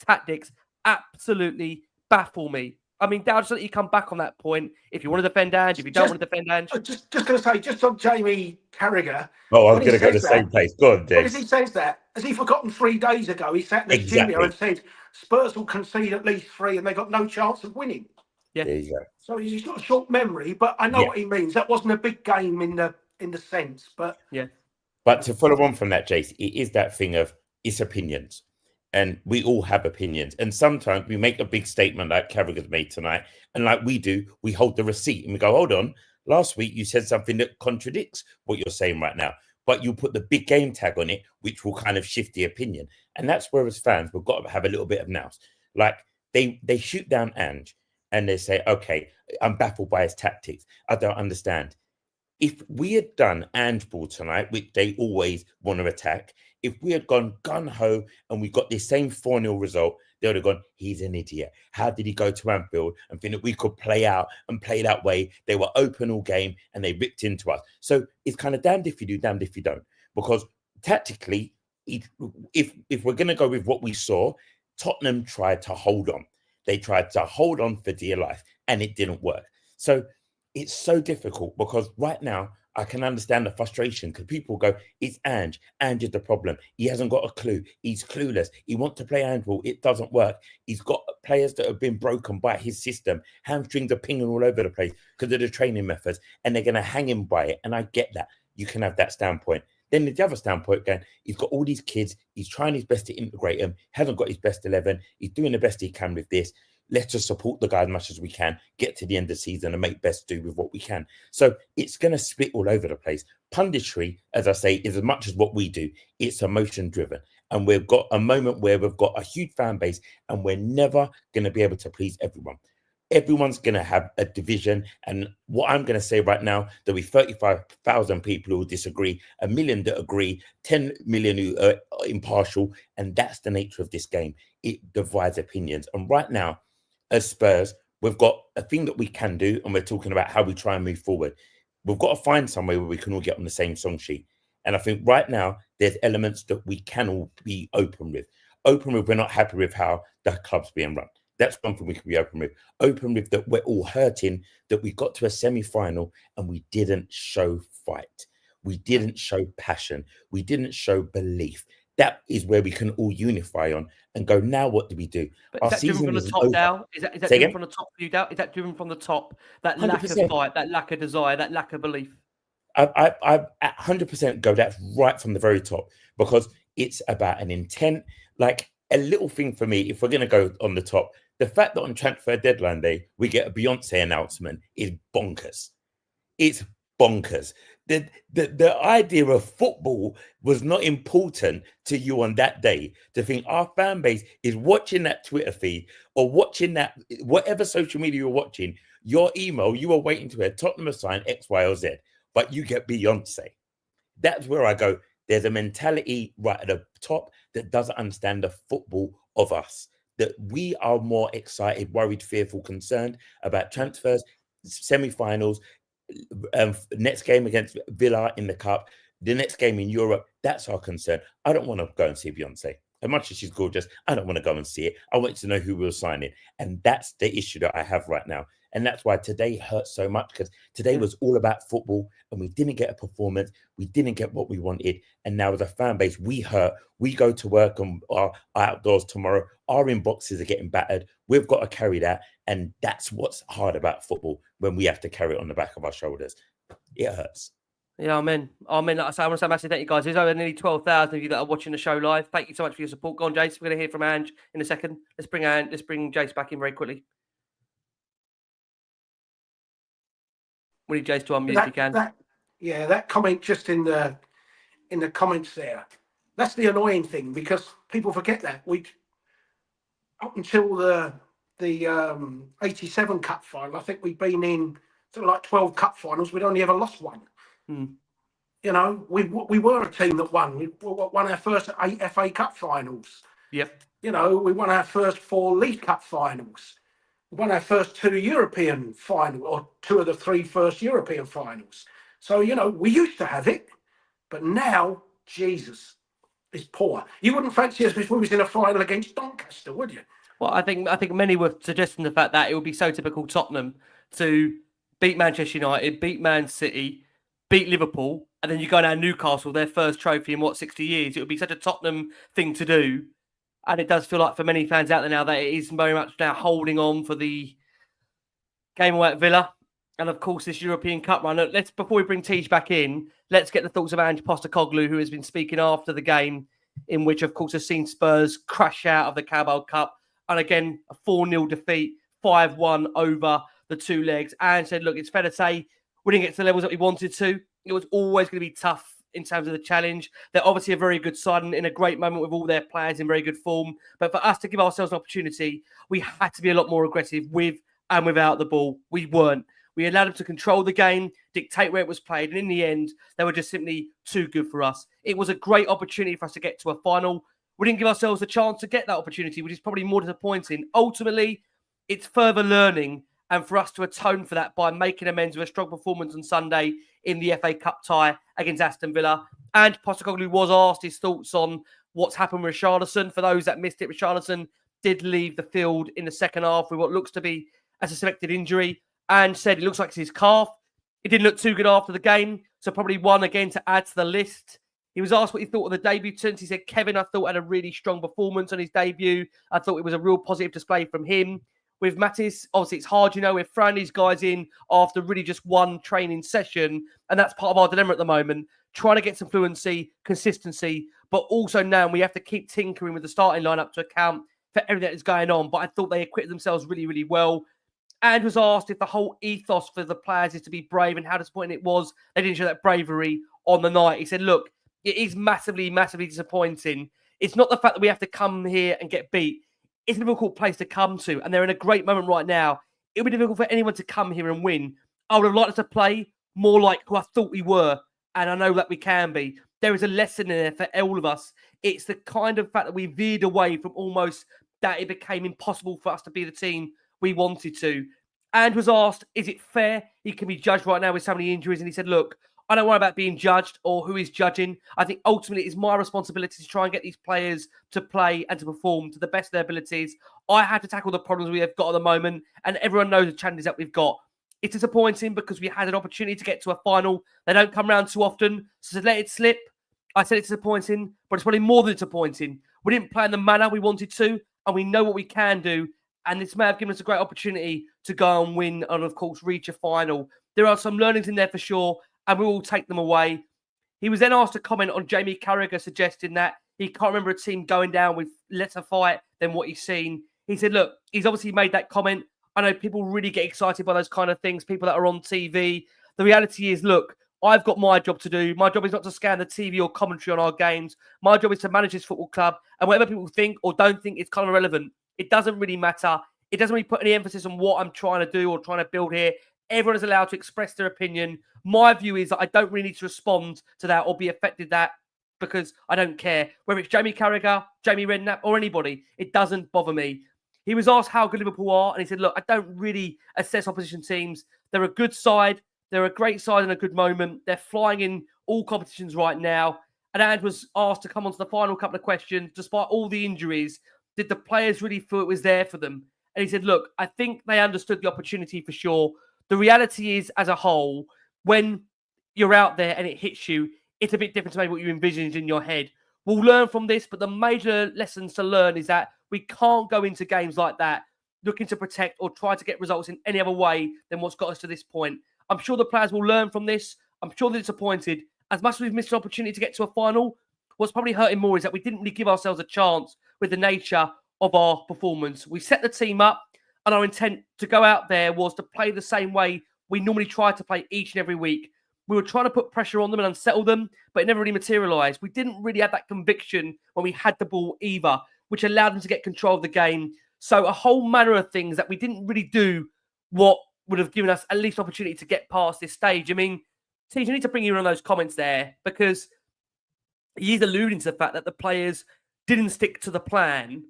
tactics absolutely baffle me. I mean, Dad, just let you come back on that point. If you want to defend Ange, if you don't want to defend Ange. Just going to say, just on Jamie Carragher. Oh, I was going to go to the same place. Go on, Dave. As he says that, has he forgotten 3 days ago, he sat in the studio and said, Spurs will concede at least 3 and they got no chance of winning. Yeah. There you go. So he's got a short memory, but I know what he means. That wasn't a big game in the sense, but... Yeah. But to follow on from that, Jace, it is that thing of it's opinions. And we all have opinions. And sometimes we make a big statement like Carragher's made tonight. And like we do, we hold the receipt and we go, hold on. Last week, you said something that contradicts what you're saying right now. But you put the big game tag on it, which will kind of shift the opinion. And that's where as fans, we've got to have a little bit of nous. Like they shoot down Ange and they say, okay, I'm baffled by his tactics. I don't understand. If we had done Ange ball tonight, which they always want to attack, if we had gone gun-ho and we got the same 4-0 result, they would have gone, he's an idiot. How did he go to Anfield and think that we could play out and play that way? They were open all game and they ripped into us. So it's kind of damned if you do, damned if you don't. Because tactically, if we're going to go with what we saw, Tottenham tried to hold on. They tried to hold on for dear life and it didn't work. So it's so difficult because right now, I can understand the frustration because people go, it's Ange. Ange is the problem. He hasn't got a clue. He's clueless. He wants to play handball. It doesn't work. He's got players that have been broken by his system. Hamstrings are pinging all over the place because of the training methods, and they're going to hang him by it. And I get that. You can have that standpoint. Then the other standpoint, again, he's got all these kids. He's trying his best to integrate them. Hasn't got his best 11. He's doing the best he can with this. Let's just support the guy as much as we can, get to the end of the season and make best do with what we can. So it's going to split all over the place. Punditry, as I say, is as much as what we do. It's emotion driven. And we've got a moment where we've got a huge fan base and we're never going to be able to please everyone. Everyone's going to have a division. And what I'm going to say right now, there'll be 35,000 people who disagree, 1 million that agree, 10 million who are impartial. And that's the nature of this game. It divides opinions. And right now, as Spurs, we've got a thing that we can do, and we're talking about how we try and move forward. We've got to find somewhere where we can all get on the same song sheet. And I think right now, there's elements that we can all be open with. Open with, we're not happy with how the club's being run. That's one thing we can be open with. Open with that we're all hurting, that we got to a semi-final and we didn't show fight. We didn't show passion. We didn't show belief. That is where we can all unify on and go, now what do we do? But is that driven from the top down? Is that driven from the top for you down? Is that driven from the top? That 100%. Lack of fight, that lack of desire, that lack of belief? I 100% go, that's right from the very top, because it's about an intent. Like a little thing for me, if we're going to go on the top, the fact that on transfer deadline day, we get a Beyonce announcement is bonkers. It's bonkers. The idea of football was not important to you on that day. To think our fan base is watching that Twitter feed or watching that, whatever social media you're watching, your email, you are waiting to hear Tottenham sign X, Y, or Z, but you get Beyonce. That's where I go. There's a mentality right at the top that doesn't understand the football of us. That we are more excited, worried, fearful, concerned about transfers, semi-finals, next game against Villa in the Cup, the next game in Europe. That's our concern. I don't want to go and see Beyonce. As much as she's gorgeous, I don't want to go and see it. I want to know who we're signing. And that's the issue that I have right now. And that's why today hurts so much, because today was all about football and we didn't get a performance. We didn't get what we wanted. And now as a fan base, we hurt. We go to work and are outdoors tomorrow. Our inboxes are getting battered. We've got to carry that. And that's what's hard about football, when we have to carry it on the back of our shoulders. It hurts. Yeah, amen. Like I say, I want to say massive thank you, guys. There's over nearly 12,000 of you that are watching the show live. Thank you so much for your support. Go on, Jace. We're going to hear from Ange in a second. Let's bring Jace back in very quickly. We need Jace to unmute if you can. That comment just in the comments there. That's the annoying thing, because people forget that up until the 87 cup final, I think we've been in something like 12 cup finals. We'd only ever lost one. You know, we were a team that won. We won our first 8 FA Cup finals. Yep. You know, we won our first 4 League Cup finals. We won our first 2 European finals, or 2 of the 3 first European finals. So, you know, we used to have it, but now, Jesus, it's poor. You wouldn't fancy us if we was in a final against Doncaster, would you? Well, I think many were suggesting the fact that it would be so typical Tottenham to beat Manchester United, beat Man City, beat Liverpool, and then you go down Newcastle, their first trophy in 60 years. It would be such a Tottenham thing to do. And it does feel like for many fans out there now that it is very much now holding on for the game away at Villa. And of course, this European Cup run. Before we bring Tej back in, let's get the thoughts of Ange Postecoglou, who has been speaking after the game, in which, of course, has seen Spurs crash out of the Carabao Cup. And again, a 4-0 defeat, 5-1 over the 2 legs. And said, look, it's fair to say we didn't get to the levels that we wanted to. It was always going to be tough in terms of the challenge. They're obviously a very good side and in a great moment with all their players in very good form. But for us to give ourselves an opportunity, we had to be a lot more aggressive with and without the ball. We weren't. We allowed them to control the game, dictate where it was played. And in the end, they were just simply too good for us. It was a great opportunity for us to get to a final. We didn't give ourselves a chance to get that opportunity, which is probably more disappointing. Ultimately, it's further learning and for us to atone for that by making amends with a strong performance on Sunday in the FA Cup tie against Aston Villa. And Postecoglou was asked his thoughts on what's happened with Richarlison. For those that missed it, Richarlison did leave the field in the second half with what looks to be a suspected injury, and said it looks like it's his calf. It didn't look too good after the game. So probably one again to add to the list. He was asked what he thought of the debutants. He said, Kevin, I thought had a really strong performance on his debut. I thought it was a real positive display from him. With Mattis, obviously it's hard, we're throwing these guys in after really just one training session. And that's part of our dilemma at the moment. Trying to get some fluency, consistency, but also now we have to keep tinkering with the starting lineup to account for everything that is going on. But I thought they acquitted themselves really, really well. And was asked if the whole ethos for the players is to be brave and how disappointing it was. They didn't show that bravery on the night. He said, look, it is massively, massively disappointing. It's not the fact that we have to come here and get beat. It's a difficult place to come to, and they're in a great moment right now. It would be difficult for anyone to come here and win. I would have liked us to play more like who I thought we were, and I know that we can be. There is a lesson in there for all of us. It's the kind of fact that we veered away from almost that it became impossible for us to be the team we wanted to. And was asked, is it fair he can be judged right now with so many injuries? And he said, look, I don't worry about being judged or who is judging. I think ultimately it's my responsibility to try and get these players to play and to perform to the best of their abilities. I have to tackle the problems we have got at the moment, and everyone knows the challenges that we've got. It's disappointing because we had an opportunity to get to a final. They don't come around too often, so to let it slip, I said it's disappointing, but it's probably more than disappointing. We didn't play in the manner we wanted to, and we know what we can do, and this may have given us a great opportunity to go and win and, of course, reach a final. There are some learnings in there for sure, and we will take them away. He was then asked to comment on Jamie Carragher suggesting that he can't remember a team going down with lesser fight than what he's seen. He said, look, he's obviously made that comment. I know people really get excited by those kind of things, people that are on TV. The reality is, look, I've got my job to do. My job is not to scan the TV or commentary on our games. My job is to manage this football club. And whatever people think or don't think, it's kind of irrelevant. It doesn't really matter. It doesn't really put any emphasis on what I'm trying to do or trying to build here. Everyone is allowed to express their opinion. My view is that I don't really need to respond to that or be affected that because I don't care. Whether it's Jamie Carragher, Jamie Redknapp or anybody, it doesn't bother me. He was asked how good Liverpool are, and he said, look, I don't really assess opposition teams. They're a good side. They're a great side in a good moment. They're flying in all competitions right now. And Ange was asked to come on to the final couple of questions. Despite all the injuries, did the players really feel it was there for them? And he said, look, I think they understood the opportunity for sure. The reality is, as a whole, when you're out there and it hits you, it's a bit different to maybe what you envisioned in your head. We'll learn from this, but the major lessons to learn is that we can't go into games like that looking to protect or try to get results in any other way than what's got us to this point. I'm sure the players will learn from this. I'm sure they're disappointed. As much as we've missed an opportunity to get to a final, what's probably hurting more is that we didn't really give ourselves a chance with the nature of our performance. We set the team up, and our intent to go out there was to play the same way we normally try to play each and every week. We were trying to put pressure on them and unsettle them, but it never really materialised. We didn't really have that conviction when we had the ball either, which allowed them to get control of the game. So a whole manner of things that we didn't really do what would have given us at least opportunity to get past this stage. I mean, Tees, you need to bring you on those comments there because he's alluding to the fact that the players didn't stick to the plan.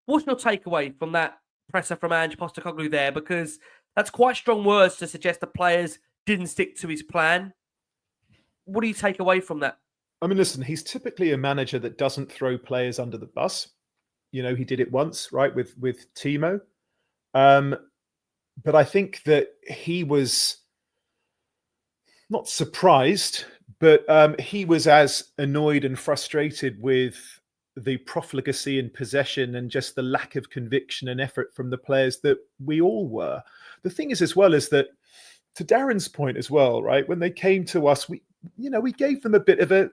What's your takeaway from that presser from Ange Postecoglou there? Because that's quite strong words to suggest the players didn't stick to his plan. What do you take away from that? I mean, listen, he's typically a manager that doesn't throw players under the bus. You know, he did it once, right, with Timo. But I think that he was not surprised, but he was as annoyed and frustrated with the profligacy in possession and just the lack of conviction and effort from the players that we all were. The thing is, as well, is that to Darren's point as well, right? When they came to us, we gave them a bit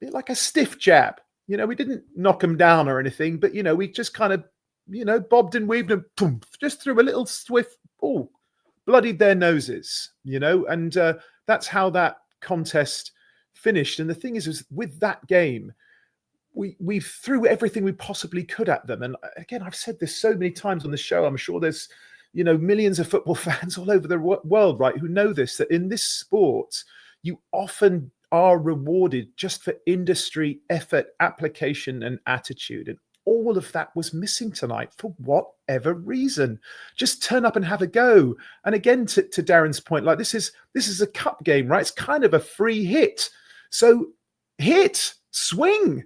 like a stiff jab. You know, we didn't knock them down or anything, but, you know, we just kind of, bobbed and weaved and boom, just threw a little swift, bloodied their noses, and that's how that contest finished. And the thing is with that game, we threw everything we possibly could at them. And again, I've said this so many times on the show. I'm sure there's, millions of football fans all over the world, right, who know this, that in this sport, you often are rewarded just for industry, effort, application, and attitude. And all of that was missing tonight for whatever reason. Just turn up and have a go. And again, to Darren's point, like this is a cup game, right? It's kind of a free hit. So hit, swing,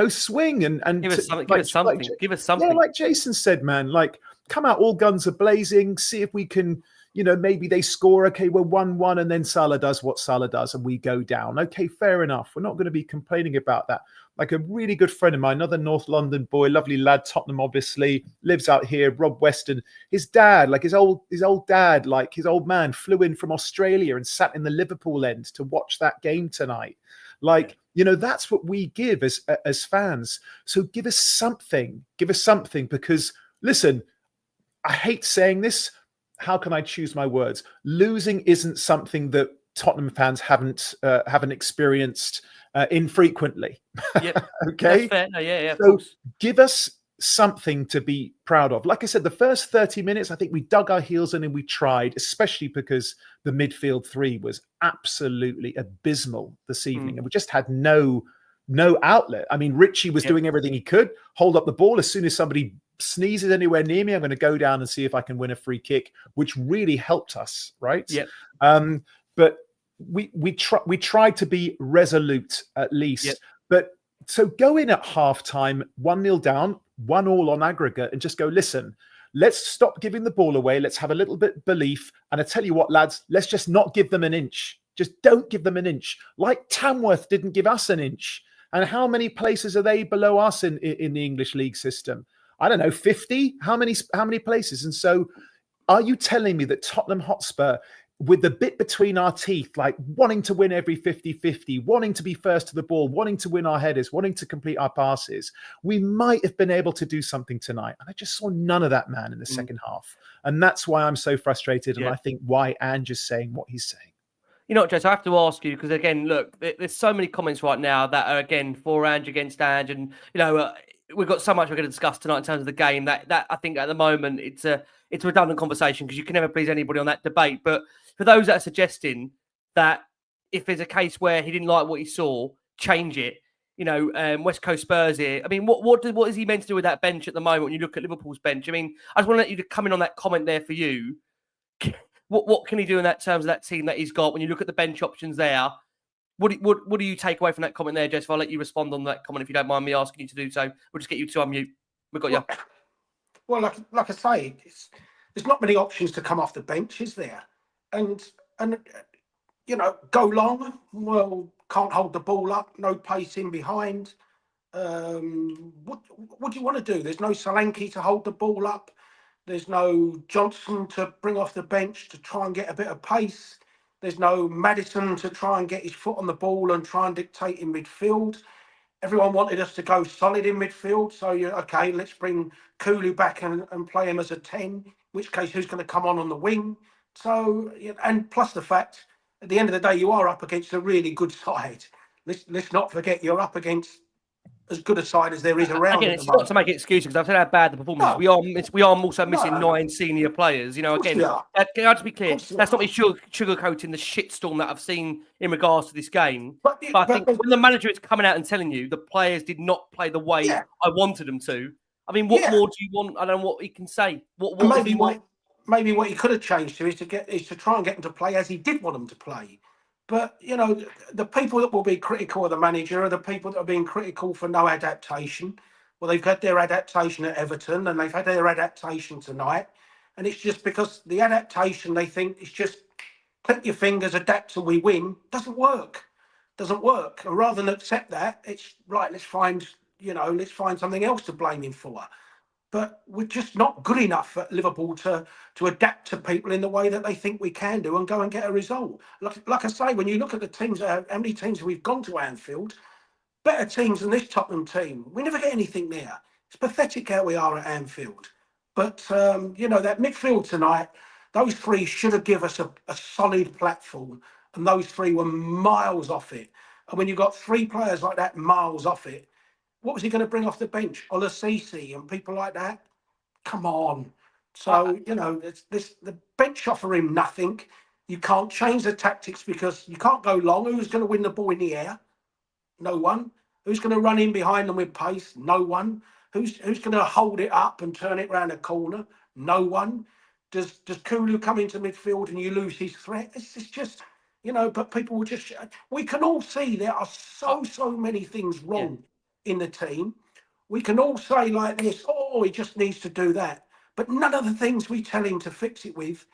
swing and give us something. Give us something. Yeah, like Jason said, man, like come out all guns are blazing, see if we can, maybe they score. Okay, we're 1-1, and then Salah does what Salah does, and we go down. Okay, fair enough. We're not going to be complaining about that. Like a really good friend of mine, another North London boy, lovely lad, Tottenham, obviously, lives out here, Rob Weston. His dad, like his old dad, like his old man, flew in from Australia and sat in the Liverpool end to watch that game tonight. Like, that's what we give as fans. So give us something, because listen, I hate saying this. How can I choose my words? Losing isn't something that Tottenham fans haven't experienced infrequently. Yep. Okay. That's fair. No, yeah, of So course. give us something to be proud of. Like I said, the first 30 minutes, I think we dug our heels in and we tried, especially because the midfield three was absolutely abysmal this evening, and we just had no outlet. I mean, Richie was doing everything he could, hold up the ball. As soon as somebody sneezes anywhere near me, I'm going to go down and see if I can win a free kick, which really helped us, right? Yeah. But we tried to be resolute at least. Yep. But so go in at halftime, 1-0 down, 1-1 on aggregate, and just go, listen, let's stop giving the ball away. Let's have a little bit of belief. And I tell you what, lads, let's just not give them an inch. Just don't give them an inch. Like Tamworth didn't give us an inch. And how many places are they below us in the English league system? I don't know, 50? How many places? And so are you telling me that Tottenham Hotspur, with the bit between our teeth, like wanting to win every 50-50, wanting to be first to the ball, wanting to win our headers, wanting to complete our passes, we might have been able to do something tonight? And I just saw none of that, man, in the second half. And that's why I'm so frustrated. And I think why Ange is saying what he's saying. You know what, Jess, I have to ask you, because again, look, there's so many comments right now that are, again, for Ange, against Ange. And, we've got so much we're going to discuss tonight in terms of the game that I think at the moment it's a redundant conversation, because you can never please anybody on that debate. But for those that are suggesting that if there's a case where he didn't like what he saw, change it. West Coast Spurs here. I mean, what is he meant to do with that bench at the moment when you look at Liverpool's bench? I mean, I just want to let you to come in on that comment there for you. What can he do in that terms of that team that he's got when you look at the bench options there? What do you take away from that comment there, Jess? If I'll let you respond on that comment, if you don't mind me asking you to do so, we'll just get you to unmute. We've got you. Well, like I say, there's not many options to come off the bench, is there? And go long. Well, can't hold the ball up. No pace in behind. What do you want to do? There's no Solanke to hold the ball up. There's no Johnson to bring off the bench to try and get a bit of pace. There's no Maddison to try and get his foot on the ball and try and dictate in midfield. Everyone wanted us to go solid in midfield. So, okay, let's bring Kulu back and play him as a 10, in which case who's going to come on the wing? So, and plus the fact, at the end of the day, you are up against a really good side. Let's not forget you're up against as good a side as there is around. Again, it's not to make excuses, because I've said how bad the performance is. We are also missing 9 senior players. Again, can I just be clear? That's not me sugarcoating the shitstorm that I've seen in regards to this game. But I think when the manager is coming out and telling you the players did not play the way I wanted them to, I mean, what more do you want? I don't know what he can say. Maybe what he could have changed to is to try and get them to play as he did want them to play. But, the people that will be critical of the manager are the people that are being critical for no adaptation. Well, they've had their adaptation at Everton and they've had their adaptation tonight. And it's just because the adaptation, they think, is just click your fingers, adapt and we win. Doesn't work. And rather than accept that, it's right, let's find something else to blame him for. But we're just not good enough at Liverpool to adapt to people in the way that they think we can do and go and get a result. Like I say, when you look at the teams, how many teams we've gone to Anfield, better teams than this Tottenham team. We never get anything there. It's pathetic how we are at Anfield. But, that midfield tonight, those three should have given us a solid platform. And those three were miles off it. And when you've got 3 players like that miles off it, what was he going to bring off the bench? Olasisi and people like that? Come on. So, the bench offer him nothing. You can't change the tactics because you can't go long. Who's going to win the ball in the air? No one. Who's going to run in behind them with pace? No one. Who's going to hold it up and turn it round a corner? No one. Does Kulu come into midfield and you lose his threat? It's just, but people will just... We can all see there are so many things wrong in the team. We can all say like this, he just needs to do that. But none of the things we tell him to fix it with,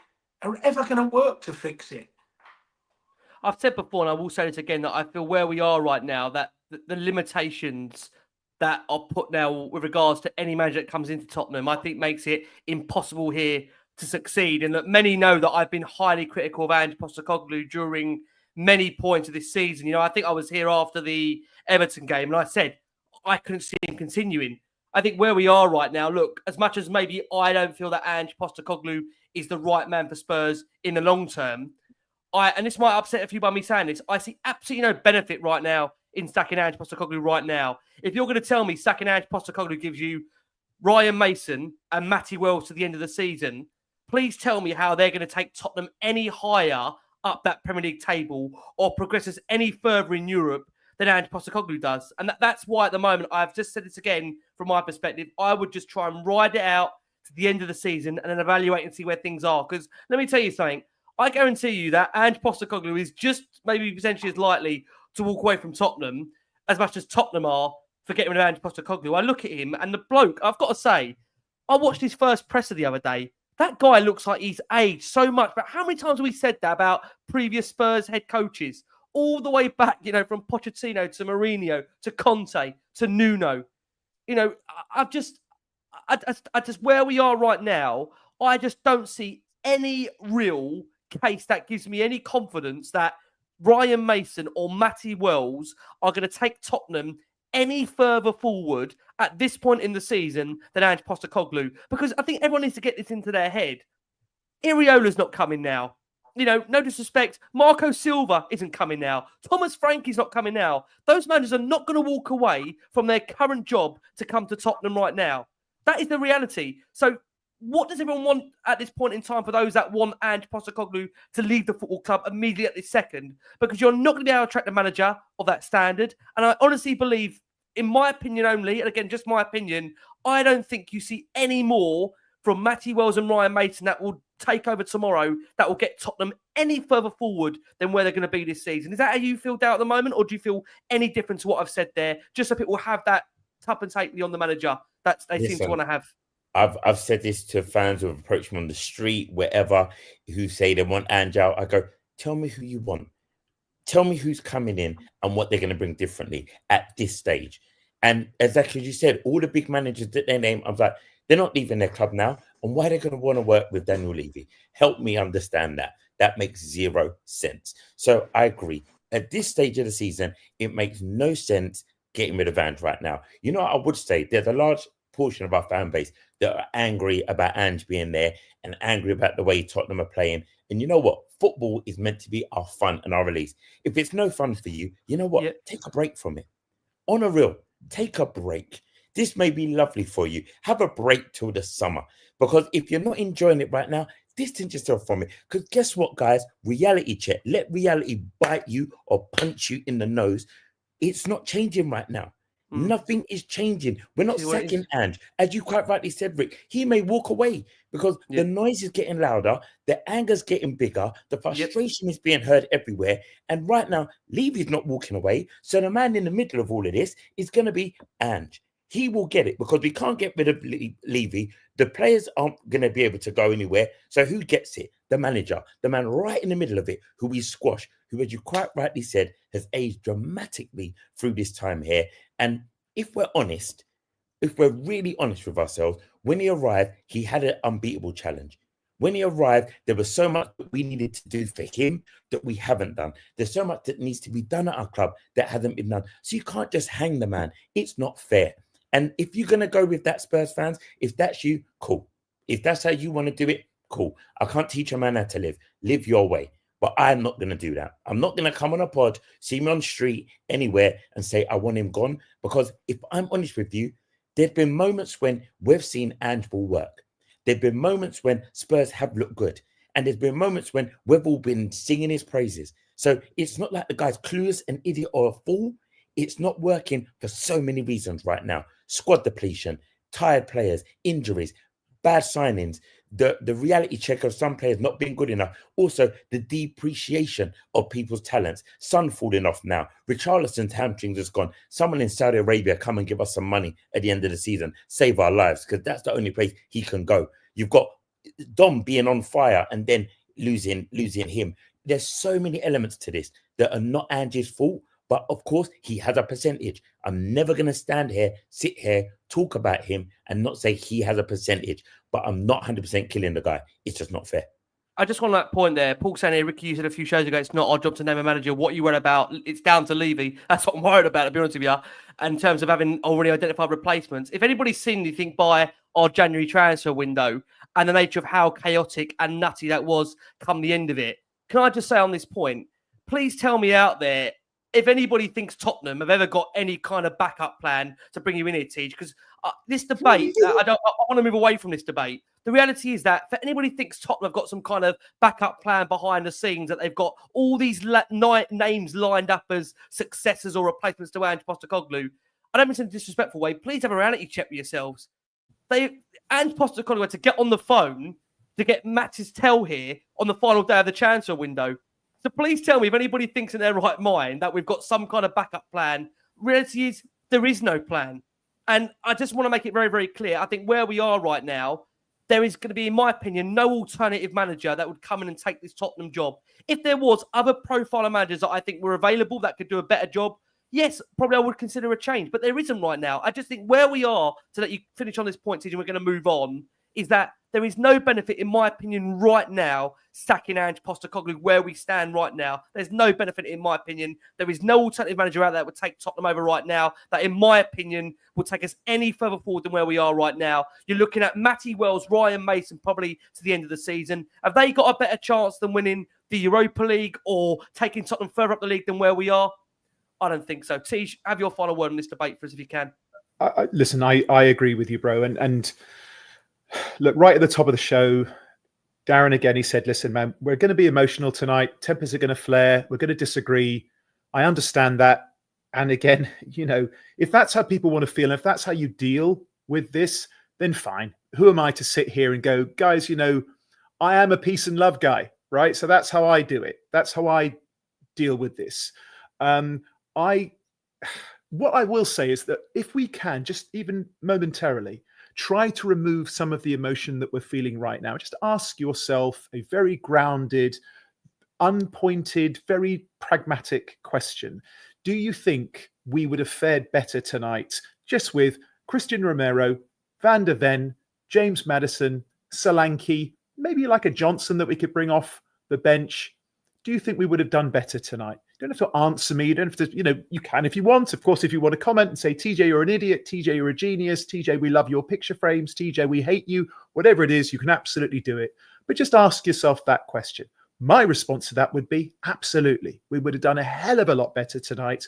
are ever going to work to fix it. I've said before, and I will say this again, that I feel where we are right now, that the limitations that are put now with regards to any manager that comes into Tottenham, I think makes it impossible here to succeed. And that many know that I've been highly critical of Ange Postecoglou during many points of this season. You know, I think I was here after the Everton game, and I said I couldn't see him continuing. I think where we are right now, look, as much as maybe I don't feel that Ange Postecoglou is the right man for Spurs in the long term, and this might upset a few by me saying this, I see absolutely no benefit right now in sacking Ange Postecoglou right now. If you're going to tell me sacking Ange Postecoglou gives you Ryan Mason and Matty Wells to the end of the season, please tell me how they're going to take Tottenham any higher up that Premier League table or progresses any further in Europe than Ange Postecoglou does. And that's why at the moment, I've just said this again from my perspective, I would just try and ride it out to the end of the season and then evaluate and see where things are. Because let me tell you something, I guarantee you that Ange Postecoglou is just maybe potentially as likely to walk away from Tottenham as much as Tottenham are for getting rid of Ange Postecoglou. I look at him and the bloke, I've got to say, I watched his first presser the other day. That guy looks like he's aged so much. But how many times have we said that about previous Spurs head coaches? All the way back, you know, from Pochettino to Mourinho to Conte to Nuno. You know, I just where we are right now, I just don't see any real case that gives me any confidence that Ryan Mason or Matty Wells are going to take Tottenham any further forward at this point in the season than Ange Postecoglou. Because I think everyone needs to get this into their head. Iriola's not coming now. You know, no disrespect, Marco Silva isn't coming now. Thomas Frankie's not coming now. Those managers are not going to walk away from their current job to come to Tottenham right now. That is the reality. So what does everyone want at this point in time for those that want Ange Postecoglou to leave the football club immediately at this second? Because you're not going to be able to attract a manager of that standard. And I honestly believe, in my opinion only, and again, just my opinion, I don't think you see any more from Matty Wells and Ryan Mason that will take over tomorrow that will get Tottenham any further forward than where they're going to be this season. Is that how you feel at the moment? Or do you feel any different to what I've said there? Just so people have that tap and take on the manager that they seem to want to have. I've said this to fans who have approached me on the street, wherever, who say they want Ange out. I go, tell me who you want. Tell me who's coming in and what they're going to bring differently at this stage. And exactly as you said, all the big managers that they name, I was like, they're not leaving their club now. And why are they going to want to work with Daniel Levy? Help me understand that. That makes zero sense. So I agree. At this stage of the season, it makes no sense getting rid of Ange right now. You know, I would say there's a large portion of our fan base that are angry about Ange being there and angry about the way Tottenham are playing. And you know what? Football is meant to be our fun and our release. If it's no fun for you, you know what? Take a break from it. On a real, take a break. This may be lovely for you. Have a break till the summer. Because if you're not enjoying it right now, distance yourself from it. Because guess what, guys? Reality check. Let reality bite you or punch you in the nose. It's not changing right now. Nothing is changing. We're not sacking Ange. As you quite rightly said, Rick, he may walk away because the noise is getting louder, the anger's getting bigger, the frustration is being heard everywhere. And right now, Levy's not walking away. So the man in the middle of all of this is going to be Ange. He will get it because we can't get rid of Levy. The players aren't going to be able to go anywhere. So who gets it? The manager, the man right in the middle of it, who we squash, who, as you quite rightly said, has aged dramatically through this time here. And if we're honest, if we're really honest with ourselves, when he arrived, he had an unbeatable challenge. When he arrived, there was so much that we needed to do for him that we haven't done. There's so much that needs to be done at our club that hasn't been done. So you can't just hang the man. It's not fair. And if you're going to go with that, Spurs fans, if that's you, cool. If that's how you want to do it, cool. I can't teach a man how to live. Live your way. But I'm not going to do that. I'm not going to come on a pod, see me on the street, anywhere, and say I want him gone. Because if I'm honest with you, there've been moments when we've seen Ange will work. There've been moments when Spurs have looked good. And there's been moments when we've all been singing his praises. So it's not like the guy's clueless, an idiot, or a fool. It's not working for so many reasons right now. Squad depletion, tired players, injuries, bad signings, the reality check of some players not being good enough. Also, the depreciation of people's talents. Son falling off now. Richarlison's hamstrings has gone. Someone in Saudi Arabia come and give us some money at the end of the season. Save our lives, because that's the only place he can go. You've got Dom being on fire and then losing him. There's so many elements to this that are not Ange's fault, but of course he has a percentage. I'm never going to sit here, talk about him and not say he has a percentage, but I'm not 100% killing the guy. It's just not fair. I just want that point there. Paul saying here, Ricky, you said a few shows ago, it's not our job to name a manager. What you worried about, it's down to Levy. That's what I'm worried about, to be honest with you, in terms of having already identified replacements. If anybody's seen anything by our January transfer window and the nature of how chaotic and nutty that was come the end of it, can I just say on this point, please tell me out there, if anybody thinks Tottenham have ever got any kind of backup plan to bring you in here, Tej, because this debate, I want to move away from this debate. The reality is that for anybody who thinks Tottenham have got some kind of backup plan behind the scenes, that they've got all these names lined up as successors or replacements to Ange Postecoglou, I don't mean in a disrespectful way. Please have a reality check with yourselves. Ange Postecoglou had to get on the phone to get Matt's tell here on the final day of the transfer window. So please tell me if anybody thinks in their right mind that we've got some kind of backup plan. Reality is there is no plan. And I just want to make it very, very clear. I think where we are right now, there is going to be, in my opinion, no alternative manager that would come in and take this Tottenham job. If there was other profiler managers that I think were available that could do a better job, yes, probably I would consider a change. But there isn't right now. I just think where we are, to let you finish on this point, and we're going to move on, is that there is no benefit, in my opinion, right now, sacking Ange Postecoglou where we stand right now. There's no benefit, in my opinion. There is no alternative manager out there that would take Tottenham over right now that, in my opinion, will take us any further forward than where we are right now. You're looking at Matty Wells, Ryan Mason, probably to the end of the season. Have they got a better chance than winning the Europa League or taking Tottenham further up the league than where we are? I don't think so. Tej, have your final word on this debate for us if you can. Listen, I agree with you, bro. And look, right at the top of the show, Darren, again, he said, listen, man, we're going to be emotional tonight. Tempers are going to flare. We're going to disagree. I understand that. And again, you know, if that's how people want to feel, and if that's how you deal with this, then fine. Who am I to sit here and go, guys, you know, I am a peace and love guy, right? So that's how I do it. That's how I deal with this. What I will say is that if we can, just even momentarily, try to remove some of the emotion that we're feeling right now. Just ask yourself a very grounded, unpointed, very pragmatic question. Do you think we would have fared better tonight just with Christian Romero, Van der Ven, James Maddison, Solanke, maybe like a Johnson that we could bring off the bench? Do you think we would have done better tonight? You don't have to answer me. You don't have to, you know, you can if you want. Of course, if you want to comment and say, TJ, you're an idiot. TJ, you're a genius. TJ, we love your picture frames. TJ, we hate you. Whatever it is, you can absolutely do it. But just ask yourself that question. My response to that would be absolutely. We would have done a hell of a lot better tonight.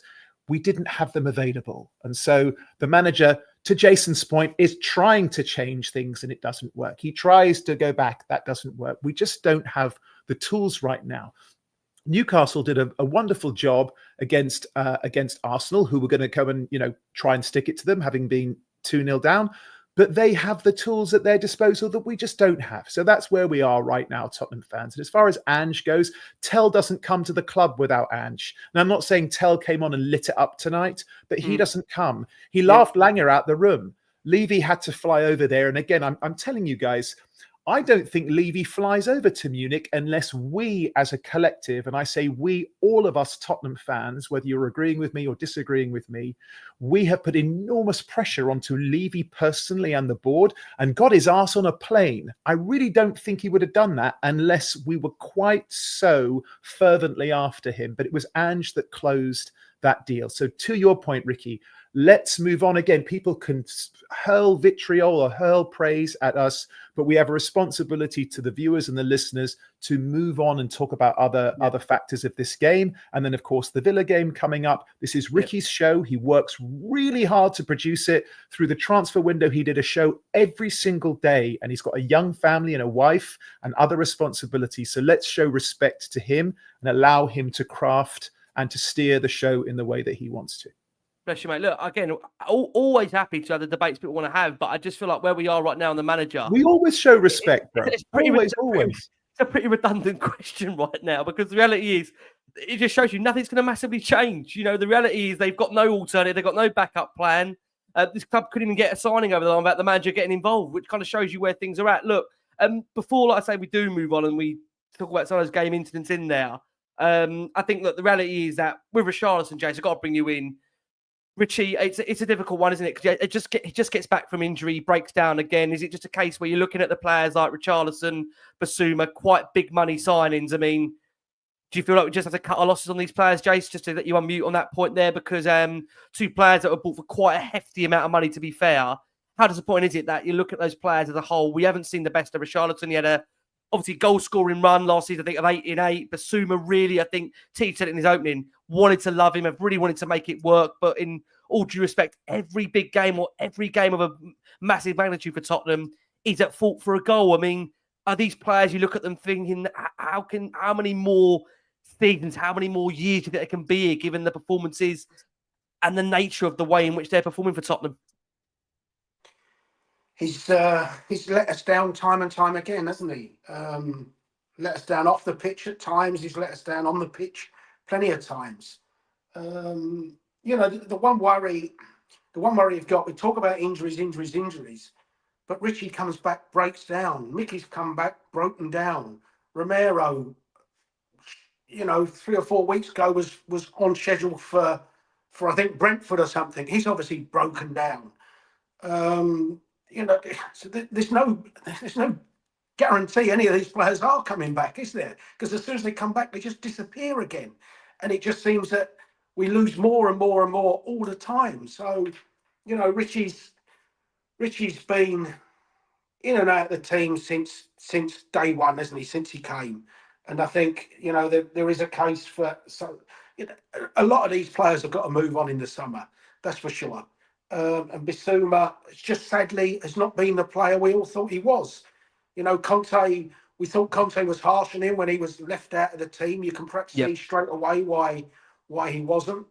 We didn't have them available. And so the manager, to Jason's point, is trying to change things and it doesn't work. He tries to go back. That doesn't work. We just don't have the tools right now. Newcastle did a wonderful job against Arsenal, who were going to come and, you know, try and stick it to them, having been 2-0 down. But they have the tools at their disposal that we just don't have. So that's where we are right now, Tottenham fans. And as far as Ange goes, Tell doesn't come to the club without Ange. And I'm not saying Tell came on and lit it up tonight, but he doesn't come. He laughed Langer out the room. Levy had to fly over there. And again, I'm telling you guys, I don't think Levy flies over to Munich unless we as a collective, and I say we, all of us Tottenham fans, whether you're agreeing with me or disagreeing with me, we have put enormous pressure onto Levy personally and the board and got his ass on a plane. I really don't think he would have done that unless we were quite so fervently after him. But it was Ange that closed that deal. So to your point, Ricky, let's move on. Again, people can hurl vitriol or hurl praise at us, but we have a responsibility to the viewers and the listeners to move on and talk about other factors of this game. And then, of course, the Villa game coming up. This is Ricky's show. He works really hard to produce it. Through the transfer window, he did a show every single day, and he's got a young family and a wife and other responsibilities. So let's show respect to him and allow him to craft and to steer the show in the way that he wants to. Bless you, mate. Look, again, always happy to have the debates people want to have, but I just feel like where we are right now on the manager. We always show respect, bro. It's a pretty redundant question right now, because the reality is, it just shows you nothing's going to massively change. You know, the reality is they've got no alternative, they've got no backup plan. This club couldn't even get a signing over the line without the manager getting involved, which kind of shows you where things are at. Look, before, like I say, we do move on and we talk about some of those game incidents in there. I think that the reality is that with Richarlison, Jason, I've got to bring you in. Richie, it's a difficult one, isn't it? Because he just gets back from injury, breaks down again. Is it just a case where you're looking at the players like Richarlison, Basuma, quite big money signings? I mean, do you feel like we just have to cut our losses on these players, Jace, just to let you unmute on that point there? Because two players that were bought for quite a hefty amount of money, to be fair. How disappointing is it that you look at those players as a whole? We haven't seen the best of Richarlison. He had a obviously goal-scoring run last season, I think, of 8 in 8. Basuma really, I think, T said it in his opening, wanted to love him. I've really wanted to make it work. But in all due respect, every big game or every game of a massive magnitude for Tottenham is at fault for a goal. I mean, are these players, you look at them thinking, how many more seasons, how many more years do you think they can be here, given the performances and the nature of the way in which they're performing for Tottenham? He's let us down time and time again, hasn't he? Let us down off the pitch at times. He's let us down on the pitch plenty of times. You know, the one worry you've got, we talk about injuries, but Richie comes back, breaks down. Mickey's come back, broken down. Romero, you know, 3 or 4 weeks ago was on schedule for I think Brentford or something. He's obviously broken down. You know, so there's no guarantee any of these players are coming back, is there? Because as soon as they come back, they just disappear again, and it just seems that we lose more and more and more all the time. So, you know, Richie's been in and out of the team since day one, hasn't he? Since he came, and I think, you know, there is a case for a lot of these players have got to move on in the summer. That's for sure. And Basuma, just sadly, has not been the player we all thought he was. You know, Conte, we thought Conte was harsh on him when he was left out of the team. You can perhaps see straight away why he wasn't.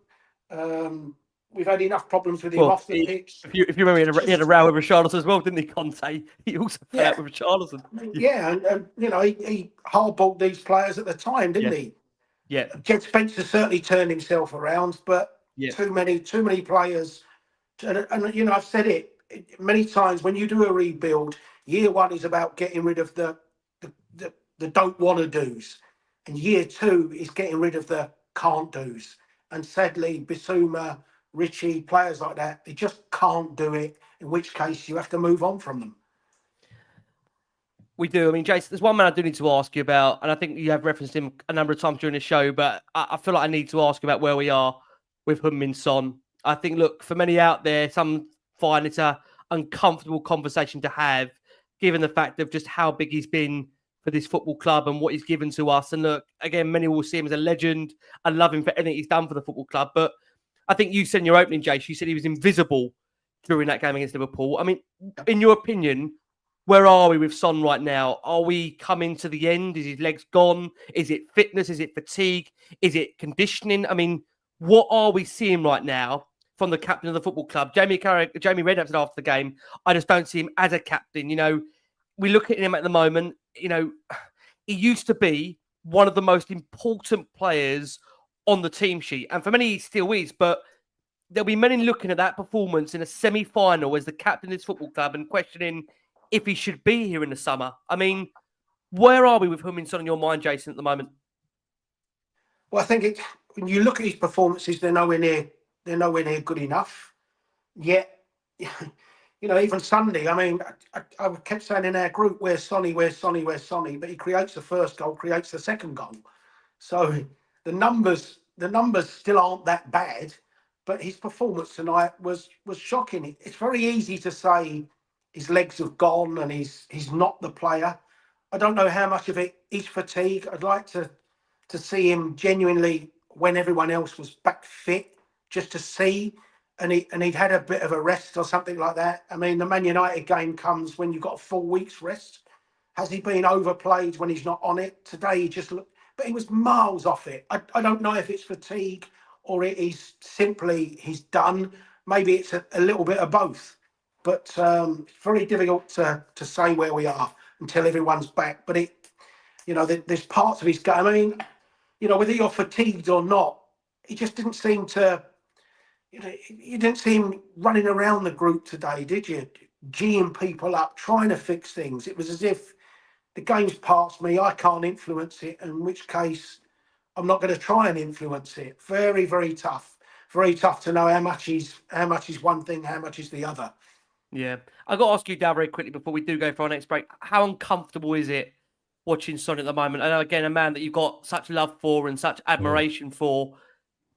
We've had enough problems with him off the pitch. If you remember, he had a row with Richarlison as well, didn't he, Conte? He also fell out with Richarlison. And you know, he hardballed these players at the time, didn't he? Yeah. Jed Spencer certainly turned himself around, but too many players. And you know, I've said it many times, when you do a rebuild, year one is about getting rid of the don't want to do's, and year two is getting rid of the can't do's. And sadly, Basuma, Richie, players like that, they just can't do it, in which case you have to move on from them. We do. I mean, Jason, there's one man I do need to ask you about, and I think you have referenced him a number of times during the show, but I feel like I need to ask you about where we are with Heung-min Son. I think, look, for many out there, some find it's an uncomfortable conversation to have, given the fact of just how big he's been for this football club and what he's given to us. And look, again, many will see him as a legend and love him for everything he's done for the football club. But I think you said in your opening, Jace, you said he was invisible during that game against Liverpool. I mean, in your opinion, where are we with Son right now? Are we coming to the end? Is his legs gone? Is it fitness? Is it fatigue? Is it conditioning? I mean, what are we seeing right now from the captain of the football club? Jamie Redknapp said after the game, I just don't see him as a captain. You know, we look at him at the moment, you know, he used to be one of the most important players on the team sheet. And for many, he still is. But there'll be many looking at that performance in a semi-final as the captain of this football club and questioning if he should be here in the summer. I mean, where are we with Heung-min Son in your mind, Jason, at the moment? Well, I think when you look at his performances, they're nowhere near good enough. Yet, you know, even Sunday, I mean, I kept saying in our group, where's Sonny? But he creates the first goal, creates the second goal. So the numbers still aren't that bad, but his performance tonight was shocking. It's very easy to say his legs have gone and he's not the player. I don't know how much of it is fatigue. I'd like to see him genuinely when everyone else was back fit, just to see, and he'd had a bit of a rest or something like that. I mean, the Man United game comes when you've got a 4 weeks rest. Has he been overplayed when he's not on it? Today he just looked, but he was miles off it. I don't know if it's fatigue or it is simply he's done. Maybe it's a little bit of both. But it's very difficult to say where we are until everyone's back. But you know, there's parts of his game. I mean, you know, whether you're fatigued or not, he just didn't seem to. You know, you didn't see him running around the group today, did you? Geeing people up, trying to fix things. It was as if the game's past me. I can't influence it, in which case I'm not going to try and influence it. Very, very tough. Very tough to know how much is one thing, how much is the other. Yeah. I've got to ask you, Dal, very quickly before we do go for our next break. How uncomfortable is it watching Son at the moment? And again, a man that you've got such love for and such admiration for.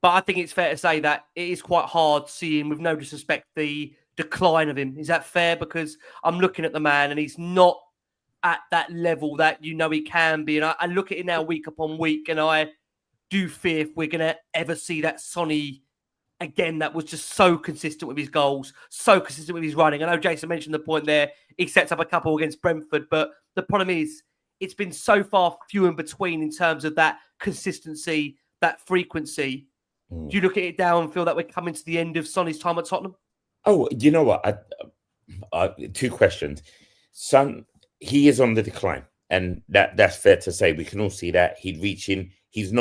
But I think it's fair to say that it is quite hard seeing, with no disrespect, the decline of him. Is that fair? Because I'm looking at the man and he's not at that level that you know he can be. And I look at it now week upon week, and I do fear if we're going to ever see that Sonny again that was just so consistent with his goals, so consistent with his running. I know Jason mentioned the point there. He sets up a couple against Brentford, but the problem is it's been so far few in between in terms of that consistency, that frequency. Do you look at it down and feel that we're coming to the end of Sonny's time at Tottenham? Oh, you know what? Two questions. Son, he is on the decline, and that's fair to say. We can all see that. He's reaching. He's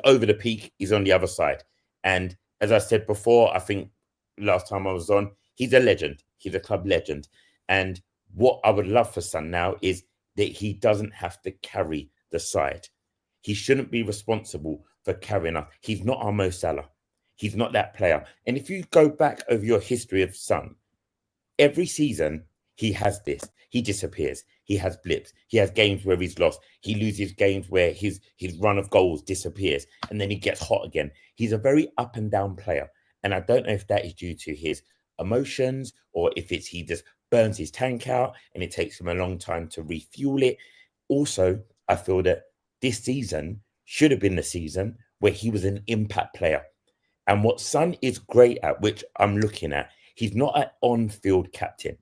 over the peak. He's on the other side. And as I said before, I think last time I was on, he's a legend. He's a club legend. And what I would love for Son now is that he doesn't have to carry the side. He shouldn't be responsible for carrying us. He's not our Mo Salah. He's not that player. And if you go back over your history of Son, every season he has this. He disappears. He has blips. He has games where he's lost. He loses games where his run of goals disappears, and then he gets hot again. He's a very up and down player. And I don't know if that is due to his emotions or if it's he just burns his tank out and it takes him a long time to refuel it. Also, I feel that this season should have been the season where he was an impact player. And what Son is great at, which I'm looking at, he's not an on-field captain.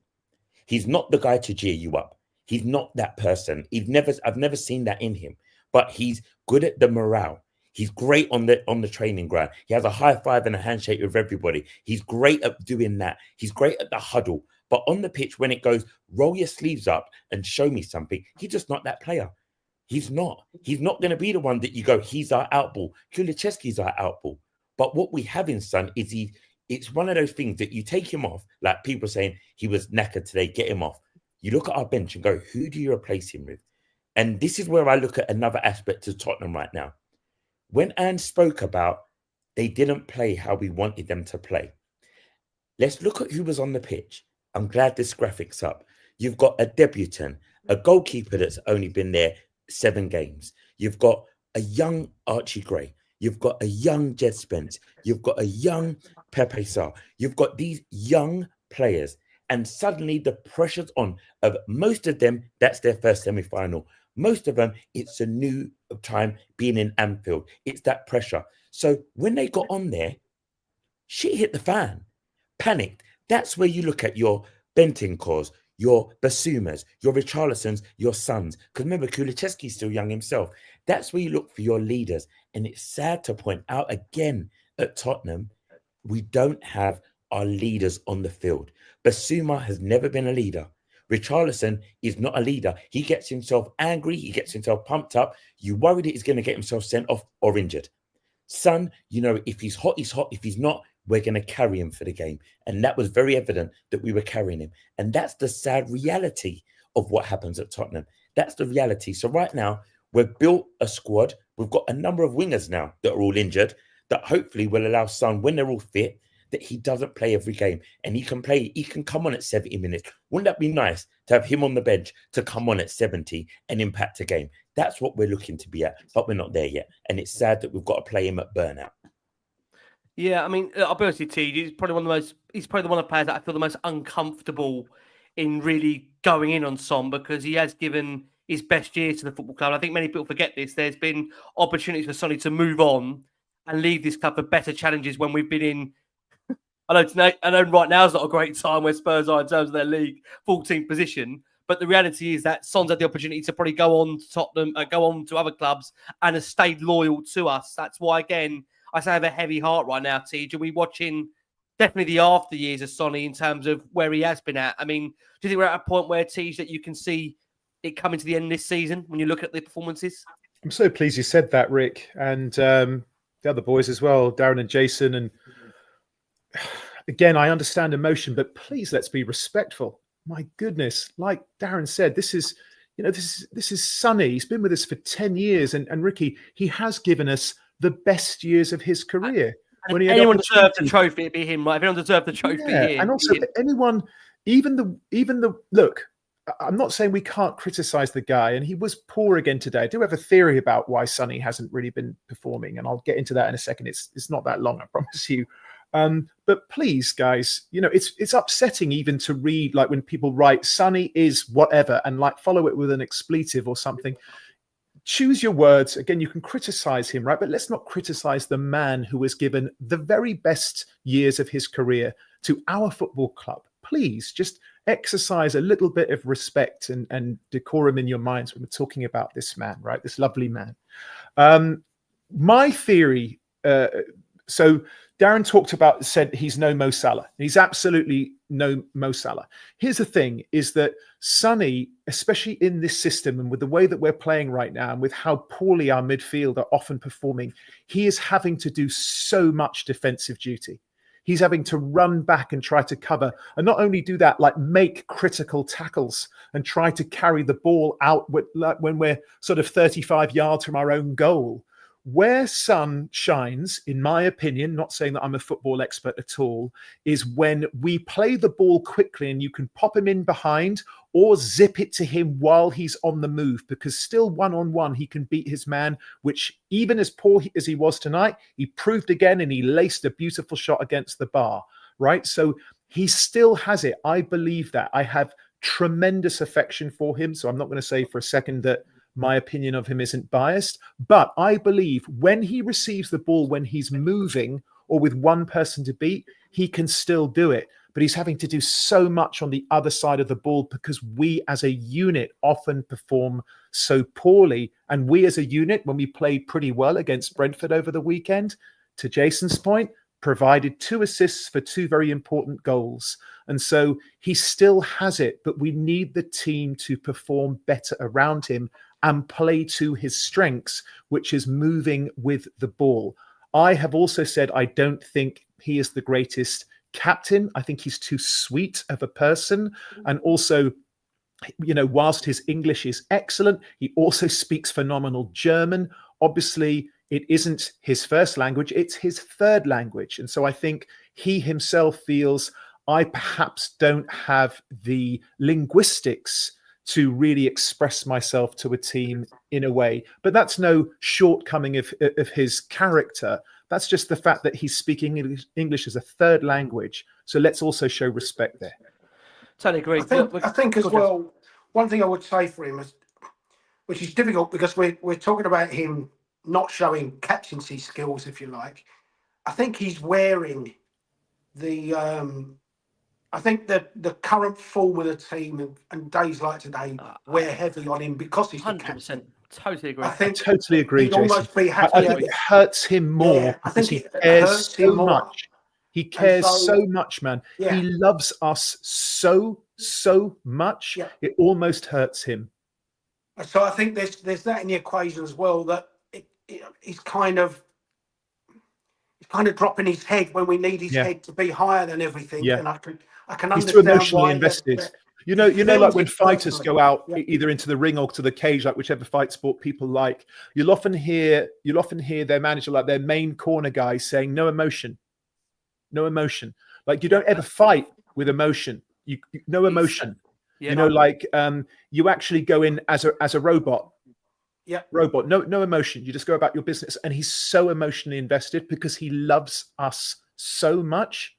He's not the guy to cheer you up. He's not that person. I've never seen that in him. But he's good at the morale. He's great on the training ground. He has a high five and a handshake with everybody. He's great at doing that. He's great at the huddle. But on the pitch, when it goes, roll your sleeves up and show me something, he's just not that player. He's not. He's not going to be the one that you go, he's our outball. Kulusevski's our outball. But what we have in Son is it's one of those things that you take him off, like people saying he was knackered today, get him off. You look at our bench and go, who do you replace him with? And this is where I look at another aspect of Tottenham right now. When Ange spoke about they didn't play how we wanted them to play, let's look at who was on the pitch. I'm glad this graphic's up. You've got a debutant, a goalkeeper that's only been there 7 games. You've got a young Archie Gray. You've got a young Jed Spence. You've got a young Pepe Sarr. You've got these young players. And suddenly the pressure's on. Of most of them, that's their first semi-final. Most of them, it's a new time being in Anfield. It's that pressure. So when they got on there, shit hit the fan. Panicked. That's where you look at your Bentancurs, your Basumas, your Richarlisons, your Sons. Because remember, Kulusevski's still young himself. That's where you look for your leaders. And it's sad to point out again at Tottenham, we don't have our leaders on the field. Basuma has never been a leader. Richarlison is not a leader. He gets himself angry. He gets himself pumped up. You worry that he's going to get himself sent off or injured. Son, you know, if he's hot, he's hot. If he's not, we're going to carry him for the game. And that was very evident that we were carrying him. And that's the sad reality of what happens at Tottenham. That's the reality. So right now, we've built a squad. We've got a number of wingers now that are all injured that hopefully will allow Son, when they're all fit, that he doesn't play every game and he can come on at 70 minutes. Wouldn't that be nice to have him on the bench to come on at 70 and impact a game? That's what we're looking to be at, but we're not there yet. And it's sad that we've got to play him at burnout. Yeah, I mean, I'll be honest with you, he's probably one of the players that I feel the most uncomfortable in really going in on Son, because he has given his best years to the football club. And I think many people forget this. There's been opportunities for Sonny to move on and leave this club for better challenges when we've been in. I know right now is not a great time where Spurs are in terms of their league 14th position, but the reality is that Son's had the opportunity to probably go on to Tottenham, go on to other clubs, and has stayed loyal to us. That's why, again, I say I have a heavy heart right now, Tej. Are we watching definitely the after years of Sonny in terms of where he has been at? I mean, do you think we're at a point where, Tej, that you can see it coming to the end of this season when you look at the performances? I'm so pleased you said that, Rick, and the other boys as well, Darren and Jason. And again, I understand emotion, but please let's be respectful. My goodness, like Darren said, this is, this is Sonny. He's been with us for 10 years, and Ricky, he has given us the best years of his career. When if anyone deserved the trophy, it'd be him, right? If anyone deserved the trophy here. And also anyone, even the look, I'm not saying we can't criticize the guy, and he was poor again today. I do have a theory about why Sonny hasn't really been performing, and I'll get into that in a second. It's not that long, I promise you. But please, guys, it's upsetting even to read, like, when people write Sonny is whatever and like follow it with an expletive or something. Choose your words. Again, you can criticize him, right? But let's not criticize the man who has given the very best years of his career to our football club. Please just exercise a little bit of respect and decorum in your minds when we're talking about this man, right? This lovely man. My theory, so Darren said he's no Mo Salah. He's absolutely no Mo Salah. Here's the thing, is that Sonny, especially in this system and with the way that we're playing right now and with how poorly our midfield are often performing, he is having to do so much defensive duty. He's having to run back and try to cover, and not only do that, like make critical tackles and try to carry the ball out when we're sort of 35 yards from our own goal. Where Son shines, in my opinion, not saying that I'm a football expert at all, is when we play the ball quickly and you can pop him in behind or zip it to him while he's on the move, because still one-on-one he can beat his man, which even as poor as he was tonight, he proved again, and he laced a beautiful shot against the bar, right? So he still has it. I believe that. I have tremendous affection for him, so I'm not going to say for a second that my opinion of him isn't biased, but I believe when he receives the ball, when he's moving or with one person to beat, he can still do it. But he's having to do so much on the other side of the ball because we as a unit often perform so poorly. And we as a unit, when we played pretty well against Brentford over the weekend, to Jason's point, provided 2 assists for 2 very important goals. And so he still has it, but we need the team to perform better around him and play to his strengths, which is moving with the ball. I have also said I don't think he is the greatest captain. I think he's too sweet of a person. And also, whilst his English is excellent, he also speaks phenomenal German. Obviously, it isn't his first language, it's his third language. And so I think he himself feels I perhaps don't have the linguistics to really express myself to a team in a way. But that's no shortcoming of his character. That's just the fact that he's speaking English as a third language. So let's also show respect there. Totally agree. I think as well, one thing I would say for him, which is difficult because we're talking about him not showing captaincy skills, if you like. I think he's wearing I think that the current form of the team and days like today wear heavy on him because he's 100%. Totally agree. I totally agree, he'd Jason. Almost be happy. I think it hurts him more. Yeah, I think he cares so much. He cares so much, man. Yeah. He loves us so much. Yeah. It almost hurts him. So I think there's that in the equation as well, that he's kind of dropping his head when we need his head to be higher than everything. Yeah. And I can he's understand too emotionally why invested. You know, like when fighters go out either into the ring or to the cage, like whichever fight sport people like, you'll often hear their manager, like their main corner guy, saying no emotion. Like you don't ever fight with emotion. You no emotion. You actually go in as a robot. Yeah. Robot. No emotion. You just go about your business. And he's so emotionally invested because he loves us so much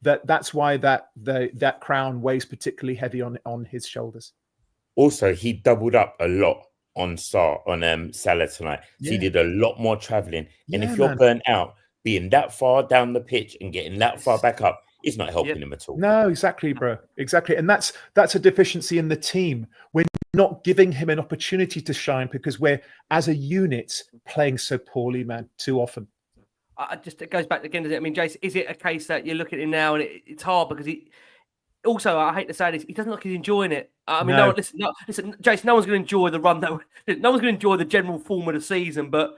that's why that crown weighs particularly heavy on his shoulders. Also, he doubled up a lot on Salah tonight. So he did a lot more traveling. And if you're burnt out, being that far down the pitch and getting that far back up, it's not helping him at all. No, exactly, bro. Exactly. And that's a deficiency in the team. We're not giving him an opportunity to shine because we're, as a unit, playing so poorly, man, too often. It goes back again, does it? I mean, Jason, is it a case that you look at him now and it's hard because also, I hate to say this, he doesn't look like he's enjoying it. I mean, listen, Jason, no one's going to enjoy the run. No one's going to enjoy the general form of the season, but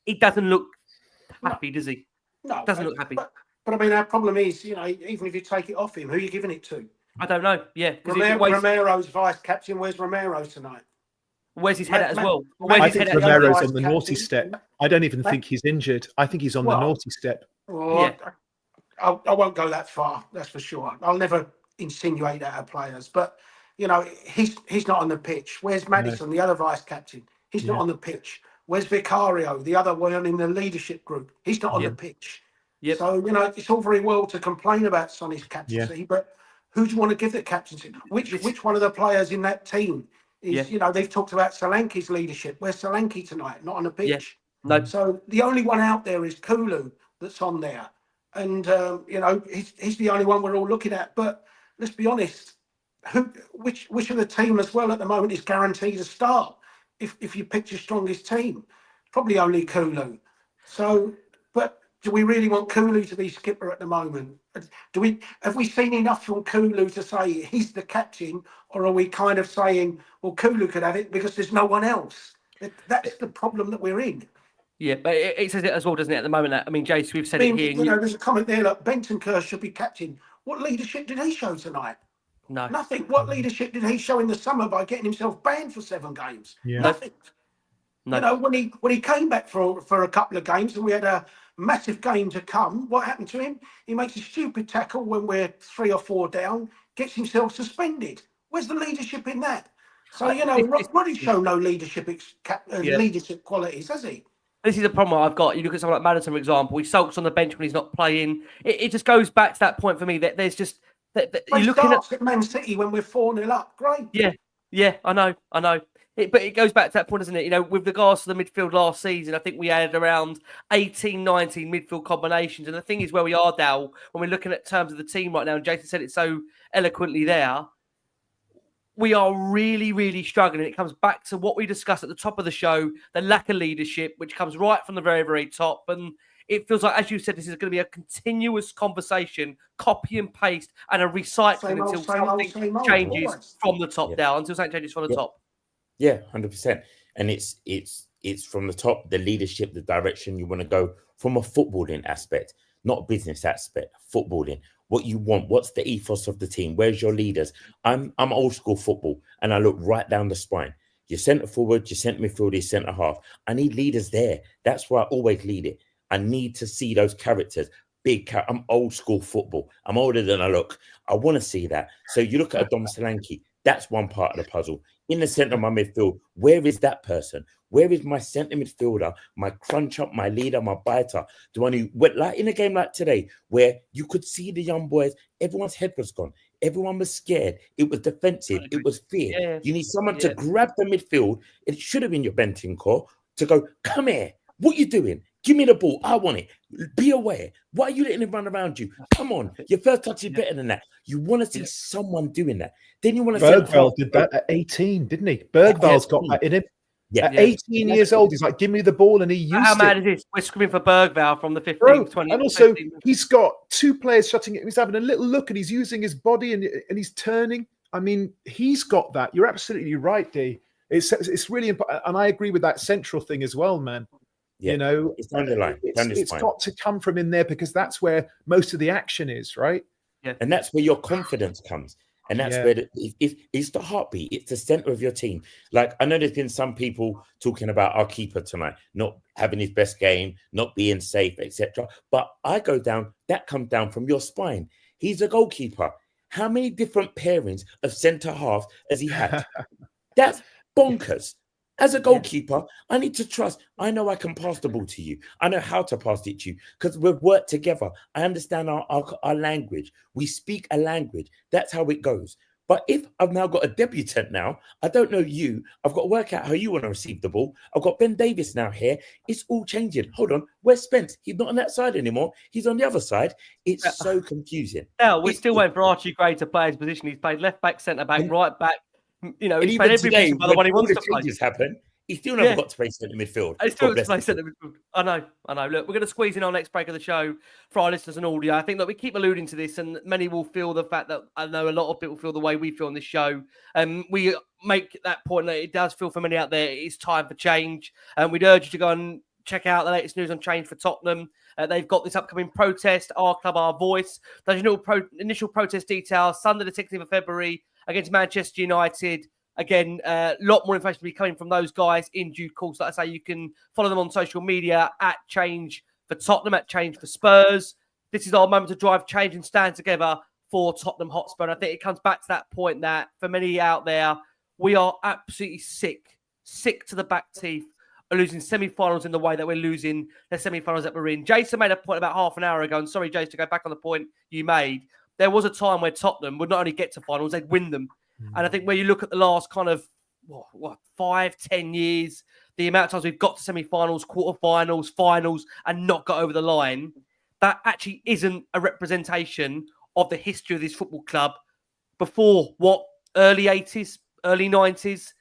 he doesn't look happy, does he? No, doesn't look happy. But I mean, our problem is, even if you take it off him, who are you giving it to? I don't know. Yeah, Romero's vice captain. Where's Romero tonight? Where's his head at as well? I think Romero's on the captain. naughty step. I don't even think he's injured. I think he's on the naughty step. Well, I won't go that far, that's for sure. I'll never insinuate that at players. But, you know, he's not on the pitch. Where's Maddison, the other vice-captain? He's not on the pitch. Where's Vicario, the other one in the leadership group? He's not on the pitch. Yep. So, you know, it's all very well to complain about Sonny's captaincy, but who do you want to give the captaincy? Which one of the players in that team is, you know, they've talked about Solanke's leadership. Where's Solanke tonight? Not on the pitch. Yeah. No. So the only one out there is Kulu that's on there. And, you know, he's the only one we're all looking at. But let's be honest, which of the team as well at the moment is guaranteed a start? If you pick your strongest team, probably only Kulu. So, but do we really want Kulu to be skipper at the moment? Have we seen enough from Kulu to say he's the captain, or are we kind of saying, well, Kulu could have it because there's no one else? That's the problem that we're in. Yeah, but it says it as well, doesn't it? At the moment, I mean, Jace, we've said it here. You know, there's a comment there like Bentancur should be captain. What leadership did he show tonight? No, nothing. What leadership did he show in the summer by getting himself banned for 7 games? Yeah. Nothing. No. You know, when he came back for a couple of games and we had a massive game to come, what happened to him? He makes a stupid tackle when we're 3 or 4 down, gets himself suspended. Where's the leadership in that? So, you know, Roddy's shown no leadership leadership qualities, has he? This is a problem I've got. You look at someone like Maddison, for example. He sulks on the bench when he's not playing. It just goes back to that point for me that there's just... You're looking at Man City when we're 4-0 up. Great. Yeah, I know. But it goes back to that point, doesn't it? You know, with regards to the midfield last season, I think we had around 18, 19 midfield combinations. And the thing is where we are, Dal, when we're looking at terms of the team right now, and Jason said it so eloquently there, we are really, really struggling. It comes back to what we discussed at the top of the show, the lack of leadership, which comes right from the very, very top. And it feels like, as you said, this is going to be a continuous conversation, copy and paste, and a recycling until something changes from the top down, until something changes from the top. Yeah, 100%. And it's from the top, the leadership, the direction you want to go from a footballing aspect, not a business aspect, footballing. What you want, what's the ethos of the team? Where's your leaders? I'm old school football, and I look right down the spine. Your centre forward, your centre midfielder, your centre half. I need leaders there. That's why I always lead it. I need to see those characters. I'm old school football. I'm older than I look. I want to see that. So you look at a Dom Solanke. That's one part of the puzzle. In the centre of my midfield, where is that person? Where is my centre midfielder, my crunch up, my leader, my biter? Like in a game like today, where you could see the young boys, everyone's head was gone. Everyone was scared. It was defensive. It was fear. Yeah. You need someone to grab the midfield. It should have been your Bentancur to go, come here. What are you doing? Give me the ball. I want it. Be aware. Why are you letting him run around you? Come on. Your first touch is better than that. You want to see someone doing that. Then you want to Bergvall did that at 18, didn't he? Bergvall's got that in him. Yeah. At 18 years old, he's like, give me the ball, and he used it. How mad is this? We're screaming for Bergvall from the 15th, 20th. And also, he's got 2 players shutting it. He's having a little look, and he's using his body, and he's turning. I mean, he's got that. You're absolutely right, D. It's really important. And I agree with that central thing as well, man. Yeah. You know, it's underlined. It's got to come from in there, because that's where most of the action is, right? Yeah. And that's where your confidence comes. And that's where it's the heartbeat. It's the center of your team. Like, I know there's been some people talking about our keeper tonight, not having his best game, not being safe, etc. But that comes down from your spine. He's a goalkeeper. How many different pairings of centre half has he had? That's bonkers. As a goalkeeper, I need to trust. I know I can pass the ball to you. I know how to pass it to you, because we've worked together. I understand our language. We speak a language. That's how it goes. But if I've now got a debutant now, I don't know you. I've got to work out how you want to receive the ball. I've got Ben Davis now here. It's all changing. Hold on. Where's Spence? He's not on that side anymore. He's on the other side. It's so confusing. Yeah, we're still waiting for Archie Gray to play his position. He's played left back, centre back, right back. You know, he's played every position by the one he wants to play. Happen, he still never got to play centre midfield. He still got to play centre midfield. I know. Look, we're going to squeeze in our next break of the show for our listeners and audio. I think that we keep alluding to this, and many will feel the fact that I know a lot of people feel the way we feel on this show. We make that point that it does feel for many out there it is time for change. And we'd urge you to go and check out the latest news on change for Tottenham. They've got this upcoming protest, Our Club, Our Voice. Those initial protest details, Sunday the 16th of February against Manchester United. Again, a lot more information will be coming from those guys in due course. Like I say, you can follow them on social media at Change for Tottenham, at Change for Spurs. This is our moment to drive change and stand together for Tottenham Hotspur. And I think it comes back to that point that for many out there, we are absolutely sick to the back teeth of losing semi-finals in the way that we're losing the semi-finals that we're in. Jason made a point about half an hour ago, and sorry, Jason, to go back on the point you made. There was a time where Tottenham would not only get to finals, they'd win them. And I think when you look at the last kind of 5-10 years, the amount of times we've got to semi-finals, quarterfinals, finals, and not got over the line, that actually isn't a representation of the history of this football club before early 80s, early 90s,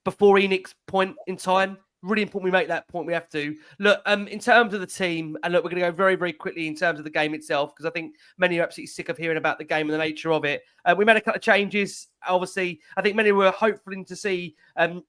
before Enoch's point in time. Really important we make that point. We have to. Look, in terms of the team, and look, we're going to go very, very quickly in terms of the game itself, because I think many are absolutely sick of hearing about the game and the nature of it. We made a couple of changes. Obviously, I think many were hoping to see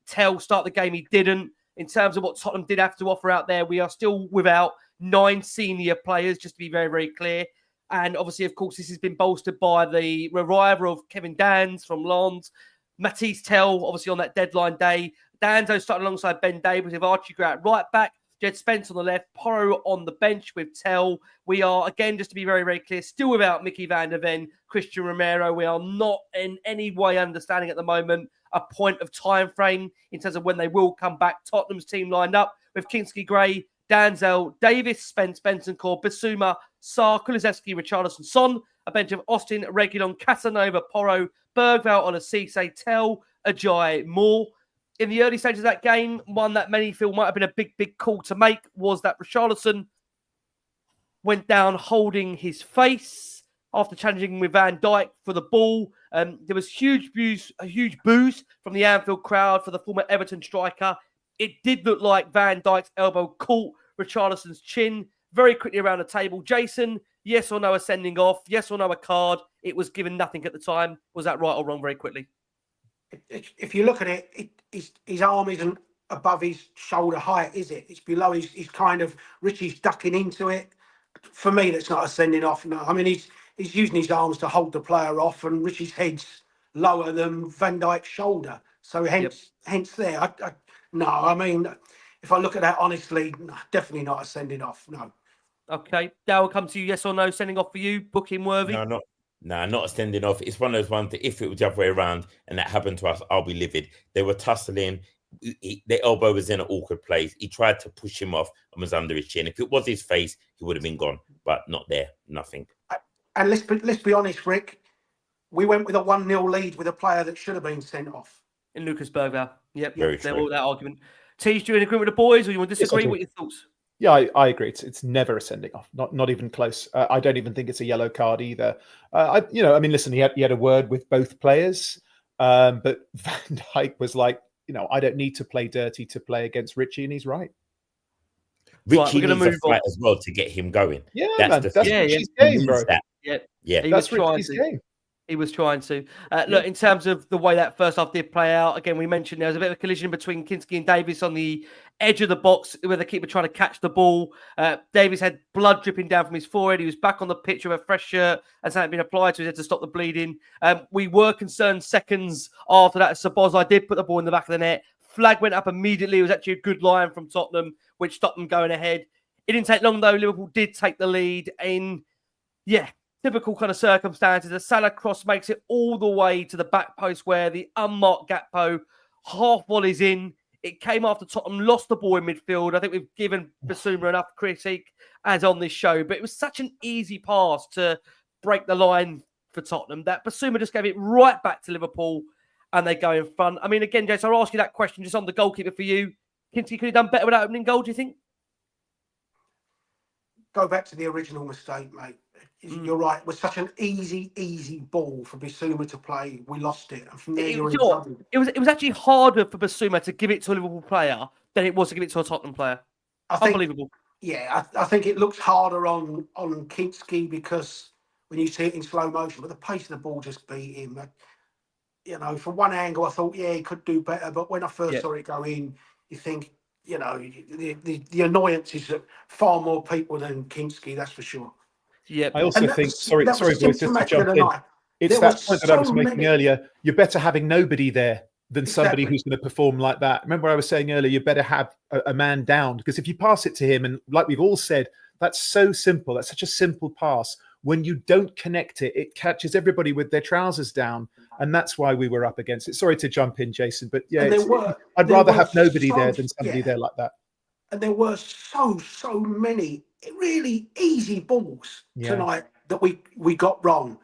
Tell start the game. He didn't. In terms of what Tottenham did have to offer out there, we are still without 9 senior players, just to be very, very clear. And obviously, of course, this has been bolstered by the arrival of Kevin Dans from Lens, Matisse Tell, obviously on that deadline day. Danzo started alongside Ben Davies with Archie Gray right back, Jed Spence on the left, Porro on the bench with Tell. We are, again, just to be very, very clear, still without Mickey van der Ven, Christian Romero. We are not in any way understanding at the moment a point of time frame in terms of when they will come back. Tottenham's team lined up with Kingsley Gray, Danzel, Davis, Spence, Bentancur, Bissouma, Sarr, Kulusevski, Richarlison, Son, a bench of Austin, Reguilon, Casanova, Porro, Bergvall, Olasise, Tell, Ajayi, Moore. In the early stages of that game, one that many feel might have been a big, big call to make was that Richarlison went down holding his face after challenging with Van Dijk for the ball. There was huge boos from the Anfield crowd for the former Everton striker. It did look like Van Dijk's elbow caught Richarlison's chin. Very quickly around the table. Jason, yes or no a sending off? Yes or no a card? It was given nothing at the time. Was that right or wrong very quickly? If you look at it, his arm isn't above his shoulder height, is it? It's below his kind of, Richie's ducking into it. For me, that's not a sending off. No, I mean, he's using his arms to hold the player off, and Richie's head's lower than Van Dijk's shoulder. So hence there. No, I mean, if I look at that honestly, no, definitely not a sending off. No. Okay, Darren, will come to you. Yes or no sending off for you? Booking worthy? No, not a sending off. It's one of those ones that if it was the other way around and that happened to us, I'll be livid. They were tussling. The elbow was in an awkward place. He tried to push him off and was under his chin. If it was his face, he would have been gone, but not there. Nothing. And let's be honest, Rick. We went with a 1-0 lead with a player that should have been sent off. In Lucas Bergvall. Yep. Very There true. all that argument. Tease, do you agree with the boys or you want to disagree? What are your thoughts? Yeah, I agree. It's never a sending off. Not even close. I don't even think it's a yellow card either. Listen, he had a word with both players, but Van Dijk was like, I don't need to play dirty to play against Richie, and he's right. Richie needs a fight as well to get him going. Yeah, that's Richie's game, bro. Yeah, that's Richie's game. He was trying to. Look, in terms of the way that first half did play out, again, we mentioned there was a bit of a collision between Kinski and Davis on the edge of the box where the keeper trying to catch the ball. Davis had blood dripping down from his forehead. He was back on the pitch with a fresh shirt and something had been applied to his head to stop the bleeding. We were concerned seconds after that. Szoboszlai did put the ball in the back of the net. Flag went up immediately. It was actually a good line from Tottenham, which stopped them going ahead. It didn't take long, though. Liverpool did take the lead in, typical kind of circumstances. A Salah cross makes it all the way to the back post where the unmarked Gakpo half volleys in. It came after Tottenham lost the ball in midfield. I think we've given Bissouma enough critique as on this show, but it was such an easy pass to break the line for Tottenham that Bissouma just gave it right back to Liverpool and they go in front. I mean, again, Jason, I'll ask you that question just on the goalkeeper for you. Kinty could have done better with that opening goal, do you think? Go back to the original mistake, mate. You're right. It was such an easy ball for Bissouma to play. We lost it. And from there, it was actually harder for Bissouma to give it to a Liverpool player than it was to give it to a Tottenham player. Unbelievable. Yeah, I think it looks harder on Kinski because when you see it in slow motion, but the pace of the ball just beat him. From one angle, I thought, he could do better. But when I first saw it go in, you think, the annoyance is that far more people than Kinski, that's for sure. Yeah, I also think, sorry, boys, just to jump in. It's that point that I was making earlier. You're better having nobody there than somebody who's going to perform like that. Remember I was saying earlier, you better have a man down, because if you pass it to him, and like we've all said, that's so simple. That's such a simple pass. When you don't connect it, it catches everybody with their trousers down. And that's why we were up against it. Sorry to jump in, Jason, but yeah, I'd rather have nobody there than somebody there like that. And there were so many really easy balls tonight that we got wrong.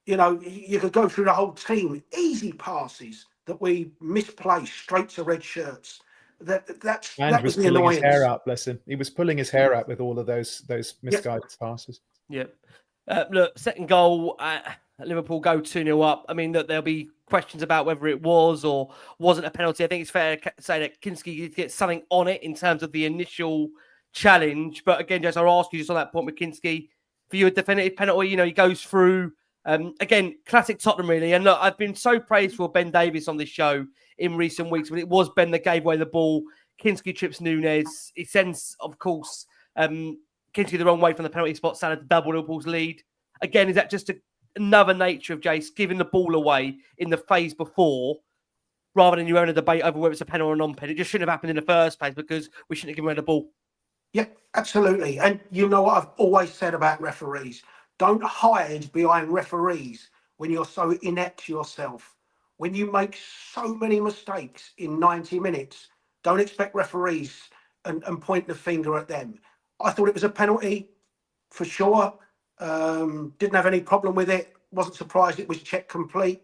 You know, you could go through the whole team, easy passes that we misplaced straight to red shirts. That was the annoyance. His hair out, bless him. He was pulling his hair out with all of those misguided passes. Yep. Look, second goal, Liverpool go 2-0 up. I mean, there'll be questions about whether it was or wasn't a penalty. I think it's fair to say that Kinski gets something on it in terms of the initial challenge. But again, Jess, I'll ask you just on that point with Kinski, for you, a definitive penalty, you know, he goes through. Again, classic Tottenham, really. And look, I've been so praised for Ben Davies on this show in recent weeks, but it was Ben that gave away the ball. Kinski trips Nunes. He sends, of course, Kinski the wrong way from the penalty spot, Salah to double Liverpool's lead. Again, is that just another nature of Jace giving the ball away in the phase before, rather than your own debate over whether it's a pen or a non-pen? It just shouldn't have happened in the first place because we shouldn't have given away the ball. Yeah, absolutely. And you know what I've always said about referees? Don't hide behind referees when you're so inept yourself. When you make so many mistakes in 90 minutes, don't expect referees and point the finger at them. I thought it was a penalty for sure. Didn't have any problem with it. Wasn't surprised it was check complete.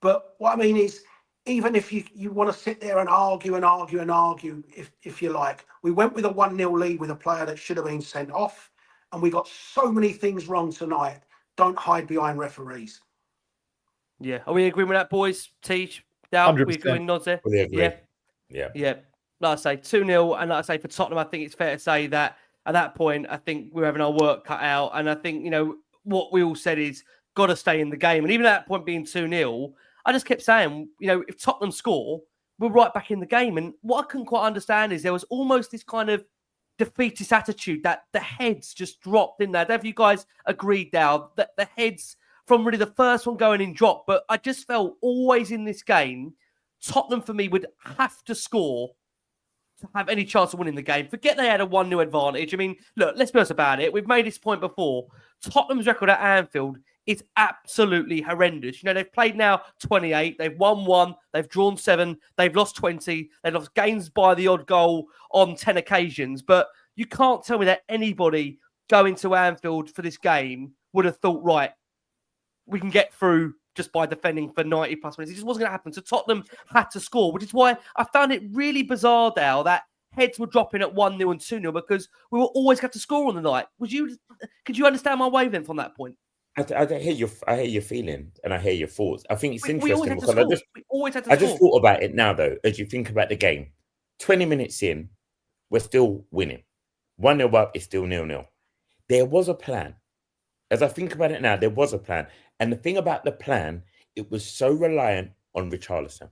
But what I mean is, even if you want to sit there and argue if you like, we went with a 1-0 lead with a player that should have been sent off. And we got so many things wrong tonight. Don't hide behind referees. Yeah. Are we agreeing with that, boys? Teach, Doubt, 100%. we agreeing nods there? Yeah. Like I say, 2-0. And like I say, for Tottenham, I think it's fair to say that at that point, I think we're having our work cut out. And I think, you know, what we all said is got to stay in the game. And even at that point being 2-0, I just kept saying, you know, if Tottenham score, we're right back in the game. And what I couldn't quite understand is there was almost this kind of defeatist attitude that the heads just dropped in there. Have you guys agreed now that the heads from really the first one going in dropped? But I just felt always in this game, Tottenham for me would have to score to have any chance of winning the game. Forget they had a 1-0 advantage. I mean, look, let's be honest about it. We've made this point before. Tottenham's record at Anfield is absolutely horrendous. You know, they've played now 28. They've won 1. They've drawn 7. They've lost 20. They've lost games by the odd goal on 10 occasions. But you can't tell me that anybody going to Anfield for this game would have thought, right, we can get through just by defending for 90 plus minutes. It just wasn't going to happen. So Tottenham had to score, which is why I found it really bizarre, Dale, that heads were dropping at 1-0 and 2-0 because we will always have to score on the night. Could you understand my wavelength on that point? I hear your feeling and I hear your thoughts. I think it's interesting because I just thought about it now though, as you think about the game. 20 minutes in, we're still winning. 1-0 up is still 0-0. There was a plan. As I think about it now, there was a plan. And the thing about the plan, it was so reliant on Richarlison.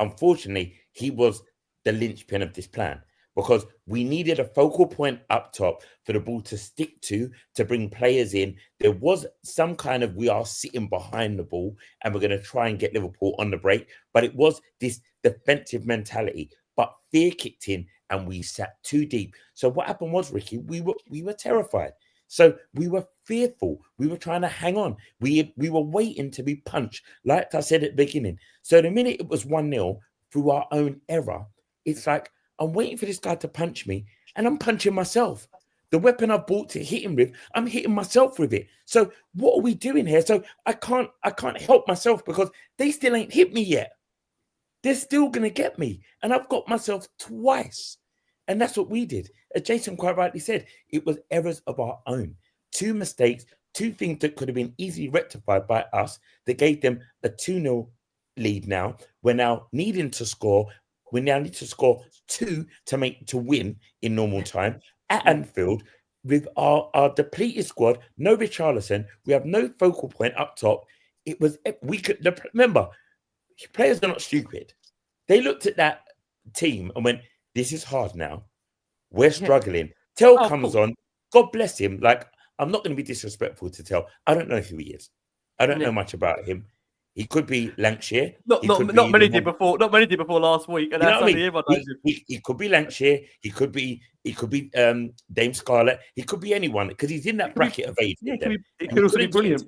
Unfortunately, he was the linchpin of this plan because we needed a focal point up top for the ball to stick to bring players in. There was some kind of we are sitting behind the ball and we're going to try and get Liverpool on the break. But it was this defensive mentality. But fear kicked in and we sat too deep. So what happened was, Ricky, we were terrified. So we were fearful. We were trying to hang on. We were waiting to be punched, like I said at the beginning. So the minute it was 1-0 through our own error, it's like, I'm waiting for this guy to punch me, and I'm punching myself. The weapon I've bought to hit him with, I'm hitting myself with it. So what are we doing here? So I can't help myself because they still ain't hit me yet. They're still going to get me. And I've got myself twice. And that's what we did. As Jason quite rightly said, it was errors of our own. 2 mistakes, 2 things that could have been easily rectified by us that gave them a 2-0 lead now. We're now needing to score. We now need to score 2 to win in normal time at Anfield with our depleted squad. No Richarlison. We have no focal point up top. Remember, players are not stupid. They looked at that team and went, this is hard now. We're struggling. Tell comes on. God bless him. Like, I'm not going to be disrespectful to Tell. I don't know who he is. I don't know much about him. He could be Lancashire. Not many did before. Not many did before last week, and You know that's what I only mean? everyone knows him. He could be Lancashire. He could be Dame Scarlett. He could be anyone because he's in that bracket of age. Yeah, them. it could also be brilliant.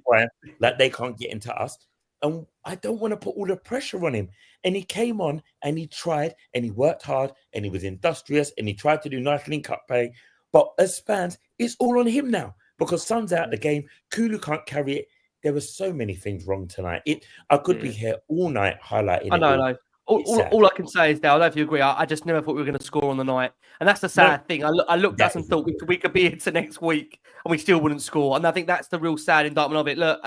Like they can't get into us, and I don't want to put all the pressure on him. And he came on and he tried and he worked hard and he was industrious and he tried to do nice link-up play. But as fans, it's all on him now because Son's out of the game. Kulu can't carry it. There were so many things wrong tonight. I could be here all night highlighting I know. All I can say is, Dale, I don't know if you agree, I just never thought we were going to score on the night. And that's the sad thing. I looked at us and thought we could be into next week and we still wouldn't score. And I think that's the real sad indictment of it. Look,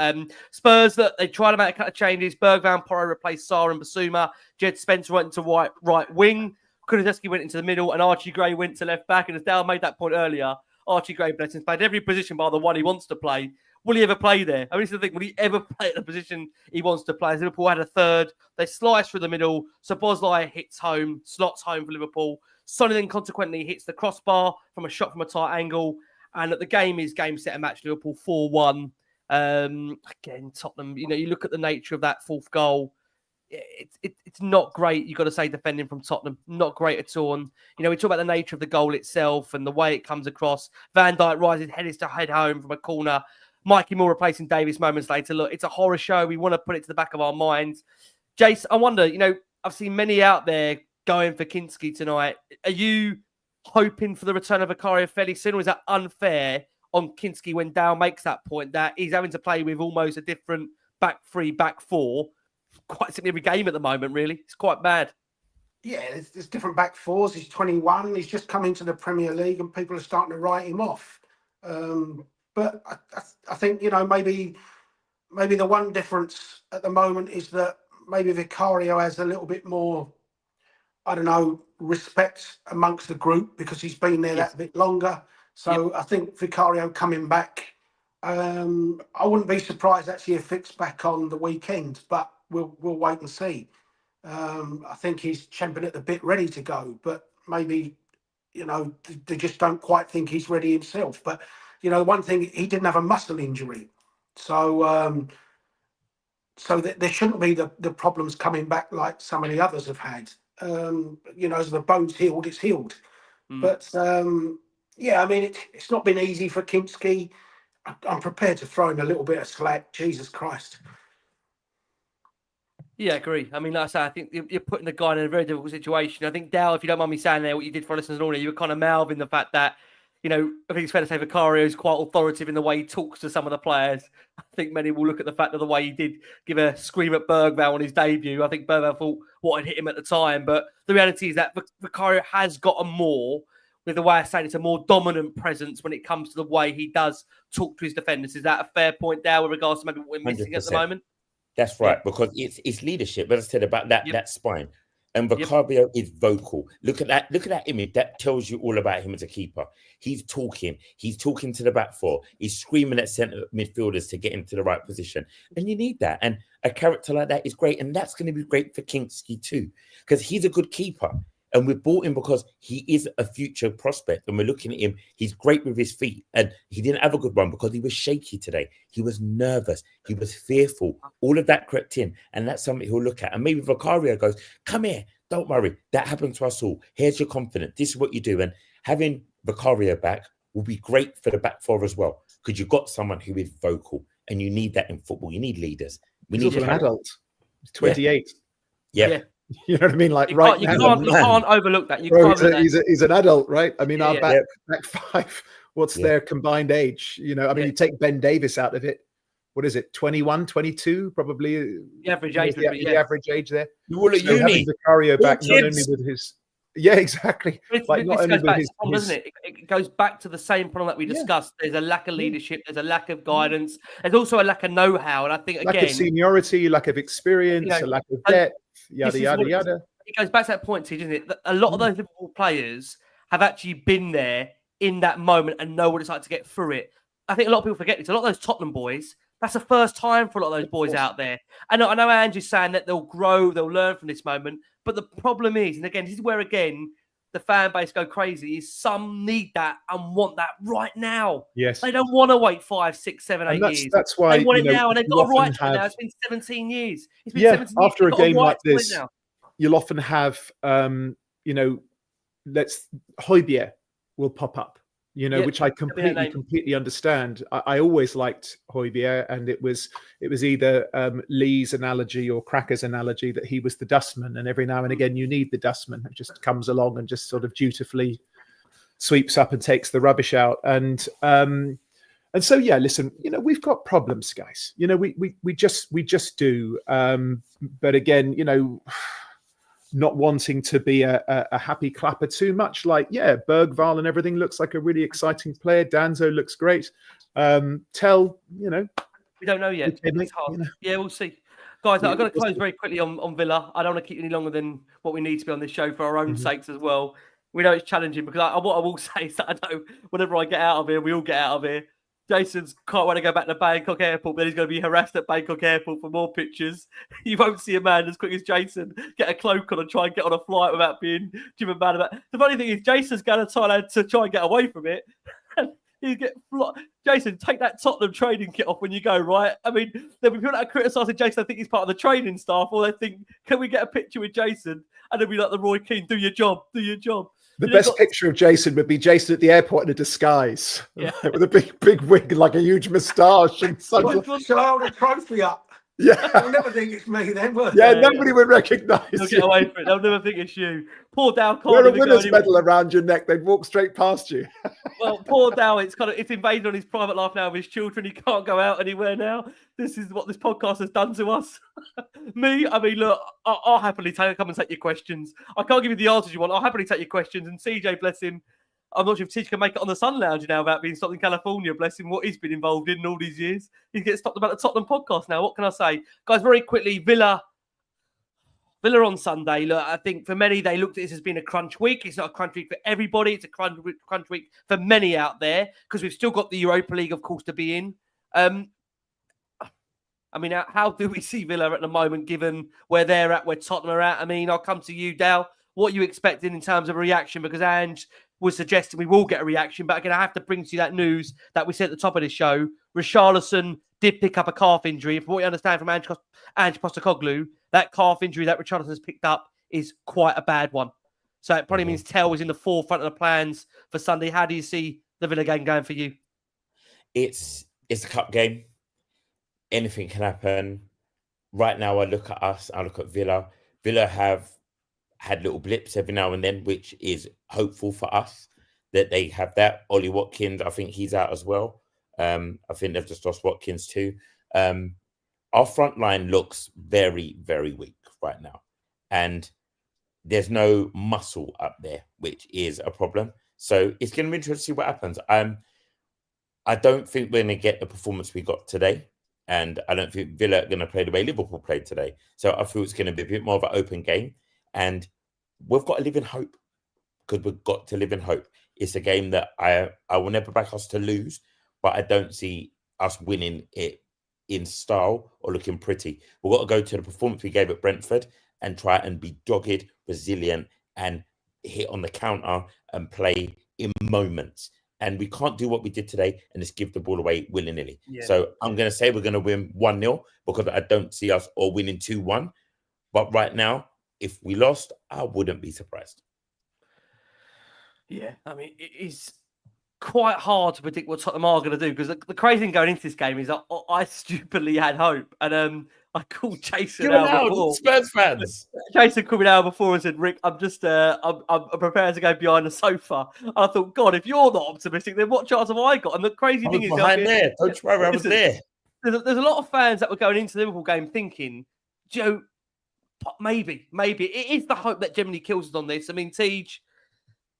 Spurs, they tried to make a couple of changes. Bergvall, Porro replaced Sarr and Basuma. Jed Spencer went into right wing. Kulusevski went into the middle and Archie Gray went to left back. And as Dale made that point earlier, Archie Gray, blessings, played every position bar the one he wants to play. Will he ever play there? I mean, this is the thing. Will he ever play at the position he wants to play? As Liverpool had a third. They slice through the middle. Szoboszlai hits home, slots home for Liverpool. Sonny then consequently hits the crossbar from a shot from a tight angle. And the game is game, set, and match. Liverpool 4-1. Again, Tottenham, you look at the nature of that fourth goal. It's not great. You've got to say defending from Tottenham. Not great at all. And, we talk about the nature of the goal itself and the way it comes across. Van Dijk rises head home from a corner. Mikey Moore replacing Davis moments later. Look, it's a horror show. We want to put it to the back of our minds. Jace, I wonder, I've seen many out there going for Kinski tonight. Are you hoping for the return of Vicario fairly soon, or is that unfair on Kinski when Dow makes that point that he's having to play with almost a different back three, back four quite simply every game at the moment, really? It's quite bad. Yeah, there's different back fours. He's 21. He's just come into the Premier League and people are starting to write him off. But I think, maybe the one difference at the moment is that maybe Vicario has a little bit more, I don't know, respect amongst the group because he's been there that bit longer. So I think Vicario coming back, I wouldn't be surprised actually if Fix back on the weekend, but we'll wait and see. I think he's champing at the bit, ready to go, but maybe, they just don't quite think he's ready himself. But one thing, he didn't have a muscle injury. So there shouldn't be the problems coming back like some of the others have had. As the bone's healed, it's healed. But, I mean, it's not been easy for Kinski. I'm prepared to throw him a little bit of slack. Jesus Christ. Yeah, I agree. I mean, like I say, I think you're putting the guy in a very difficult situation. I think, Dal, if you don't mind me saying there, what you did for listeners and all, you were kind of mouthing the fact that, I think it's fair to say Vicario is quite authoritative in the way he talks to some of the players. I think many will look at the fact of the way he did give a scream at Bergvall on his debut. I think Bergvall thought what had hit him at the time. But the reality is that Vicario has gotten more, with the way I say it's a more dominant presence when it comes to the way he does talk to his defenders. Is that a fair point, Dal, with regards to maybe what we're missing 100%. At the moment? That's right, because it's leadership. As I said about that spine. And Vicario is vocal. Look at that image. That tells you all about him as a keeper. He's talking. He's talking to the back four. He's screaming at centre midfielders to get into the right position. And you need that. And a character like that is great. And that's going to be great for Kinski too, because he's a good keeper. And we bought him because he is a future prospect. And we're looking at him. He's great with his feet. And he didn't have a good one because he was shaky today. He was nervous. He was fearful. All of that crept in. And that's something he'll look at. And maybe Vicario goes, come here. Don't worry. That happened to us all. Here's your confidence. This is what you do. And having Vicario back will be great for the back four as well. Because you've got someone who is vocal. And you need that in football. You need leaders. He's also an adult. He's 28. Yeah. You know what I mean? Like, you can't overlook that. He's an adult, right? I mean, our back five, what's their combined age? You mean, you take Ben Davis out of it. What is it? 21, 22, probably. The average age. The average age there. You will at uni. Vicario back not only with his. Yeah, exactly. Like, not only with his, doesn't it? It goes back to the same problem that we discussed. There's a lack of leadership. There's a lack of guidance. There's also a lack of know-how. And I think, again, lack of seniority, lack of experience, a lack of depth. Yada, yada, yada. It goes back to that point, doesn't it? That a lot of those Liverpool players have actually been there in that moment and know what it's like to get through it. I think a lot of people forget this. A lot of those Tottenham boys, that's the first time for a lot of those boys out there. I know Ange is saying that they'll grow, they'll learn from this moment. But the problem is, and again, this is where, again, the fan base go crazy is some need that and want that right now. Yes. They don't want to wait 5, 6, 7, 8 years. That's why they want it now, and they've got a right to it now. have, It's been 17 years. It's been 17 years. After a You've got game right like to it this, now. you'll often have, Højbjerg will pop up, which I completely understand. I always liked Højbjerg, and it was either Lee's analogy or Cracker's analogy that he was the dustman, and every now and again you need the dustman who just comes along and just sort of dutifully sweeps up and takes the rubbish out. And so, listen, we've got problems, guys. We just do. But again, not wanting to be a happy clapper too much. Like, Bergvall and everything looks like a really exciting player. Danzo looks great. Tell, we don't know yet. It's hard. Yeah, we'll see. Guys, I've got to close very quickly on Villa. I don't want to keep you any longer than what we need to be on this show for our own sakes as well. We know it's challenging because what I will say is that I know whenever I get out of here, we all get out of here. Jason's can't wait to go back to Bangkok Airport, but then he's going to be harassed at Bangkok Airport for more pictures. You won't see a man as quick as Jason get a cloak on and try and get on a flight without being driven mad about it. The funny thing is, Jason's going to Thailand to try and get away from it. And Jason, take that Tottenham training kit off when you go, right? I mean, there'll be people that are criticising Jason. I think he's part of the training staff, or they think, can we get a picture with Jason? And they'll be like the Roy Keane, do your job. The best picture of Jason would be Jason at the airport in a disguise, with a big wig, like a huge moustache. And Shall I hold a trophy up? Yeah. They'll never think it's me then, will they? Yeah, nobody would recognise you. They'll get away from it. They'll never think it's you. Poor Dow can't wear a winner's medal around your neck. They'd walk straight past you. Well, poor Dow, it's invaded on his private life now with his children. He can't go out anywhere now. This is what this podcast has done to us. Me, I mean, look, I'll happily come and take your questions. I can't give you the answers you want. I'll happily take your questions. And CJ, bless him, I'm not sure if Teach can make it on the Sun Lounge now without being stopped in California. Bless him, what he's been involved in all these years. He's getting stopped about the Tottenham podcast now. What can I say? Guys, very quickly, Villa on Sunday. Look, I think for many, they looked at this as being a crunch week. It's not a crunch week for everybody. It's a crunch week for many out there because we've still got the Europa League, of course, to be in. I mean, how do we see Villa at the moment, given where they're at, where Tottenham are at? I mean, I'll come to you, Dal. What are you expecting in terms of a reaction? Because Ange was suggesting we will get a reaction, but again, I have to bring to you that news that we said at the top of the show. Richarlison did pick up a calf injury. From what we understand from Ange Postecoglou, that calf injury that Richarlison has picked up is quite a bad one. So it probably means Tell is in the forefront of the plans for Sunday. How do you see the Villa game going for you? It's a cup game. Anything can happen. Right now, I look at us. I look at Villa. Villa have had little blips every now and then, which is hopeful for us that they have that. Ollie Watkins, I think he's out as well. I think they've just lost Watkins too. Our front line looks very, very weak right now. And there's no muscle up there, which is a problem. So it's going to be interesting to see what happens. I don't think we're going to get the performance we got today. And I don't think Villa are going to play the way Liverpool played today. So I feel it's going to be a bit more of an open game. And we've got to live in hope, because we've got to live in hope. It's a game that I will never back us to lose, but I don't see us winning it in style or looking pretty. We've got to go to the performance we gave at Brentford and try and be dogged, resilient, and hit on the counter and play in moments. And we can't do what we did today and just give the ball away willy-nilly. Yeah. So I'm going to say we're going to win 1-0 because I don't see us all winning 2-1. But right now, if we lost, I wouldn't be surprised. Yeah, I mean, it is quite hard to predict what Tottenham are going to do, because the crazy thing going into this game is I stupidly had hope. And I called Jason out before. Spurs fans. Jason called me out before and said, Rick, I'm just I'm prepared to go behind the sofa. And I thought, God, if you're not optimistic, then what chance have I got? And the crazy thing is, behind there. Don't worry, I was there. There's a lot of fans that were going into the Liverpool game thinking, Joe, maybe. It is the hope that generally kills us on this. I mean, Tej,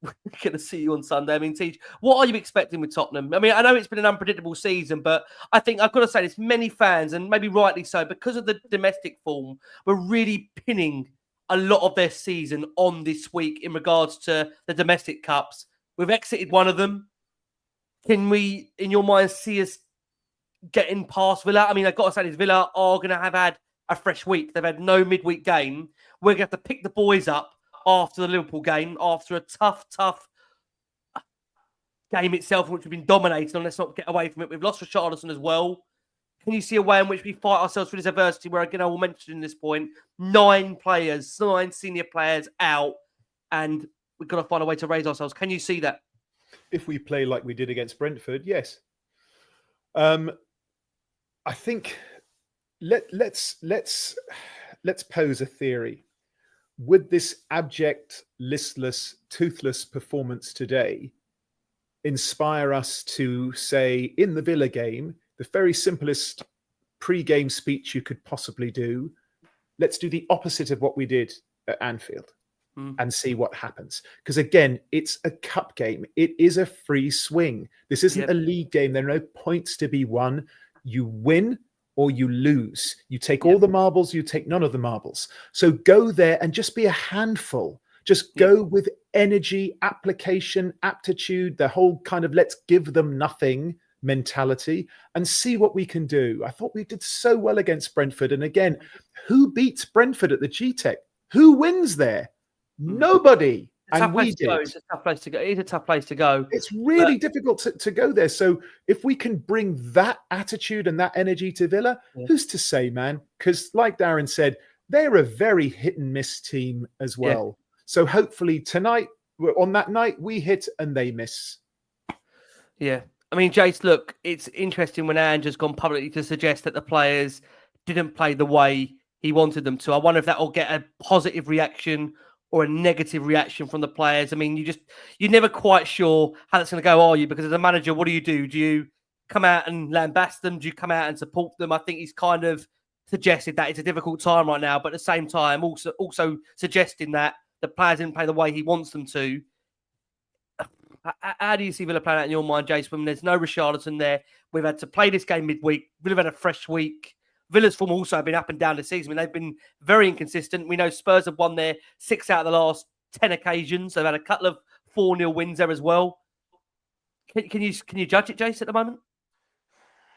we're going to see you on Sunday. I mean, Tej, what are you expecting with Tottenham? I mean, I know it's been an unpredictable season, but I think I've got to say this, many fans, and maybe rightly so, because of the domestic form, were really pinning a lot of their season on this week in regards to the domestic cups. We've exited one of them. Can we, in your mind, see us getting past Villa? I mean, I've got to say this, Villa are going to have had a fresh week. They've had no midweek game. We're going to have to pick the boys up after the Liverpool game, after a tough game itself, which we've been dominated on. Let's not get away from it. We've lost Richarlison as well. Can you see a way in which we fight ourselves through this adversity where, again, I will mention in this point, 9 senior players out, and we've got to find a way to raise ourselves. Can you see that? If we play like we did against Brentford, yes. I think let's pose a theory. Would this abject, listless, toothless performance today inspire us to say, in the Villa game, the very simplest pre-game speech you could possibly do, let's do the opposite of what we did at Anfield and see what happens? Because again, it's a cup game. It is a free swing. This isn't a league game. There are no points to be won. You win or you lose. You take all the marbles, you take none of the marbles. So go there and just be a handful. Just go with energy, application, aptitude, the whole kind of let's give them nothing mentality, and see what we can do. I thought we did so well against Brentford. And again, who beats Brentford at the G-Tech? Who wins there? Nobody. And we did. It's a tough place to go. It's a tough place to go. It's really difficult to go there. So if we can bring that attitude and that energy to Villa, who's to say, man? Because like Darren said, they're a very hit and miss team as well. So hopefully tonight, on that night, we hit and they miss. Yeah. I mean, Jace, look, it's interesting when Ange has gone publicly to suggest that the players didn't play the way he wanted them to. I wonder if that will get a positive reaction or a negative reaction from the players. I mean, you're never quite sure how that's going to go, are you? Because as a manager, what do? Do you come out and lambast them? Do you come out and support them? I think he's kind of suggested that it's a difficult time right now, but at the same time, also suggesting that the players didn't play the way he wants them to. How do you see Villa playing out in your mind, Jace, when there's no Richarlison there? We've had to play this game midweek. Villa have had a fresh week. Villa's form also been up and down this season. I mean, they've been very inconsistent. We know Spurs have won their 6 out of the last 10 occasions. They've had a couple of 4-0 wins there as well. Can you judge it, Jace, at the moment?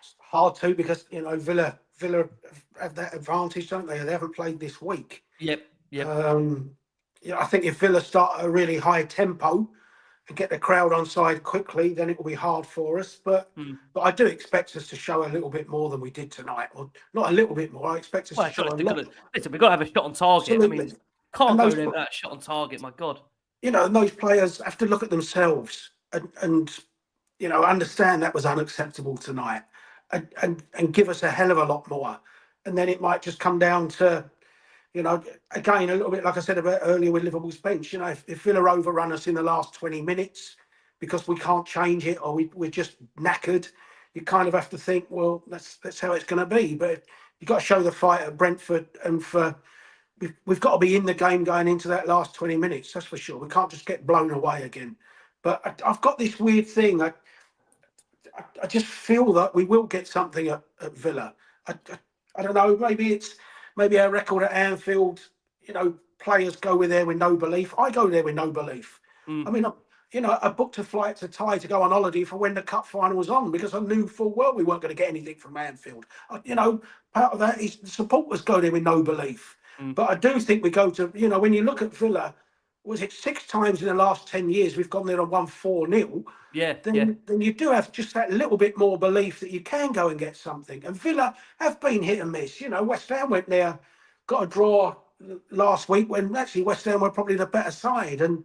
It's hard to, because Villa have that advantage, don't they? They haven't played this week. Yep. I think if Villa start at a really high tempo and get the crowd on side quickly, then it will be hard for us. But I do expect us to show a little bit more than we did tonight. Or not a little bit more. I expect us to show a lot. Listen, we've got to have a shot on target. Absolutely. I mean, can't go there without a shot on target, my God. And those players have to look at themselves and understand that was unacceptable tonight and give us a hell of a lot more. And then it might just come down to, again, a little bit like I said about earlier with Liverpool's bench, if Villa overrun us in the last 20 minutes because we can't change it or we're just knackered, you kind of have to think, well, that's how it's going to be. But you've got to show the fight at Brentford, and we've got to be in the game going into that last 20 minutes, that's for sure. We can't just get blown away again. But I've got this weird thing. I just feel that we will get something at Villa. I don't know, maybe our record at Anfield, players go there with no belief. I go there with no belief. I mean, I booked a flight to Thai to go on holiday for when the cup final was on, because I knew full well we weren't going to get anything from Anfield. Part of that is the supporters go there with no belief. But I do think we go to, when you look at Villa, was it 6 times in the last 10 years we've gone there and won 4-0? Then you do have just that little bit more belief that you can go and get something. And Villa have been hit and miss. West Ham went there, got a draw last week when actually West Ham were probably the better side. And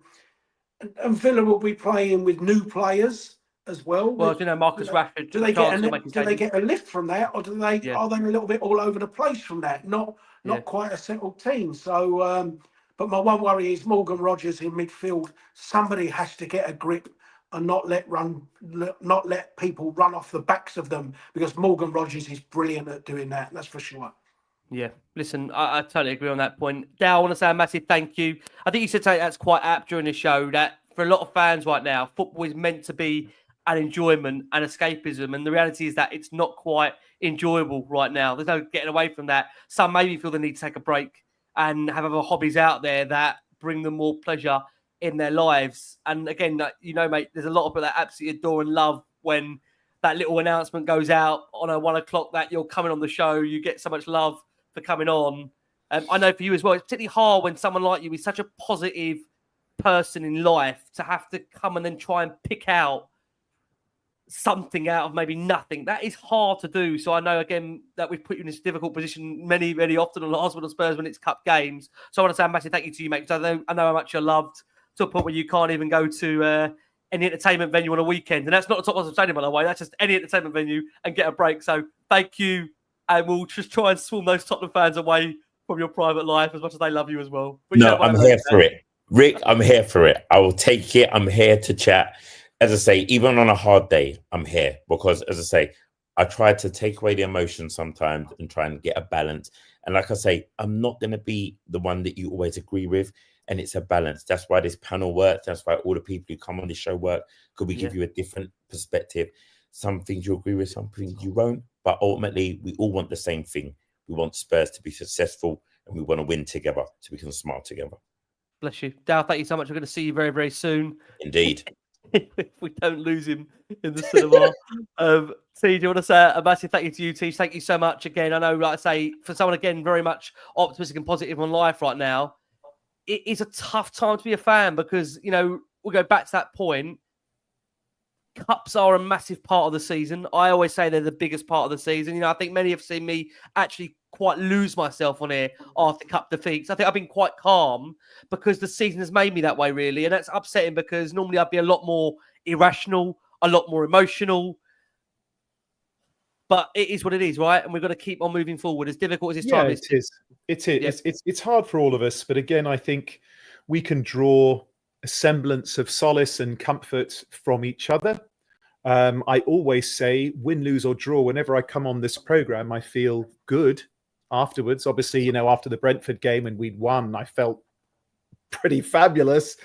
Villa will be playing with new players as well. Well, Marcus Rashford. Do they get a lift from that, or are they a little bit all over the place from that? Not quite a settled team. So, but my one worry is Morgan Rogers in midfield. Somebody has to get a grip and not let people run off the backs of them, because Morgan Rogers is brilliant at doing that. That's for sure. Yeah, listen, I totally agree on that point. Dal, I want to say a massive thank you. I think you said something that's quite apt during the show, that for a lot of fans right now, football is meant to be an enjoyment and escapism. And the reality is that it's not quite enjoyable right now. There's no getting away from that. Some maybe feel the need to take a break and have other hobbies out there that bring them more pleasure in their lives. And again, mate, there's a lot of people that absolutely adore and love when that little announcement goes out on a 1 o'clock that you're coming on the show. You get so much love for coming on. I know for you as well, it's particularly hard when someone like you is such a positive person in life to have to come and then try and pick out something out of maybe nothing. That is hard to do. So I know, again, that we've put you in this difficult position many, very often on Last Word on Spurs when it's cup games. So I want to say a massive thank you to you, mate, because I know how much you're loved to a point where you can't even go to any entertainment venue on a weekend. And that's not the top of the stadium, by the way. That's just any entertainment venue and get a break. So thank you. And we'll just try and swarm those Tottenham fans away from your private life as much as they love you as well. But no, I'm here for it. Rick, I'm here for it. I will take it. I'm here to chat. As I say, even on a hard day, I'm here because, as I say, I try to take away the emotion sometimes and try and get a balance. And like I say, I'm not going to be the one that you always agree with. And it's a balance. That's why this panel works. That's why all the people who come on this show work. Could we give you a different perspective? Some things you agree with, some things you won't. But ultimately, we all want the same thing. We want Spurs to be successful and we want to win together so we can smile together. Bless you. Dal, thank you so much. We're going to see you very, very soon. Indeed. If we don't lose him in the cinema. T, do you want to say a massive thank you to you, T? Thank you so much again. I know, like I say, for someone, again, very much optimistic and positive on life right now, it is a tough time to be a fan because, you know, we'll go back to that point. Cups are a massive part of the season. I always say they're the biggest part of the season. You know, I think many have seen me actually quite lose myself on here after cup defeats. I think I've been quite calm because the season has made me that way, really. And that's upsetting because normally I'd be a lot more irrational, a lot more emotional. But it is what it is, right? And we've got to keep on moving forward. As difficult as this time is. It is. It is. Yeah. It's hard for all of us. But again, I think we can draw a semblance of solace and comfort from each other. I always say, win, lose or draw, whenever I come on this program, I feel good afterwards. Obviously, you know, after the Brentford game and we'd won, I felt pretty fabulous.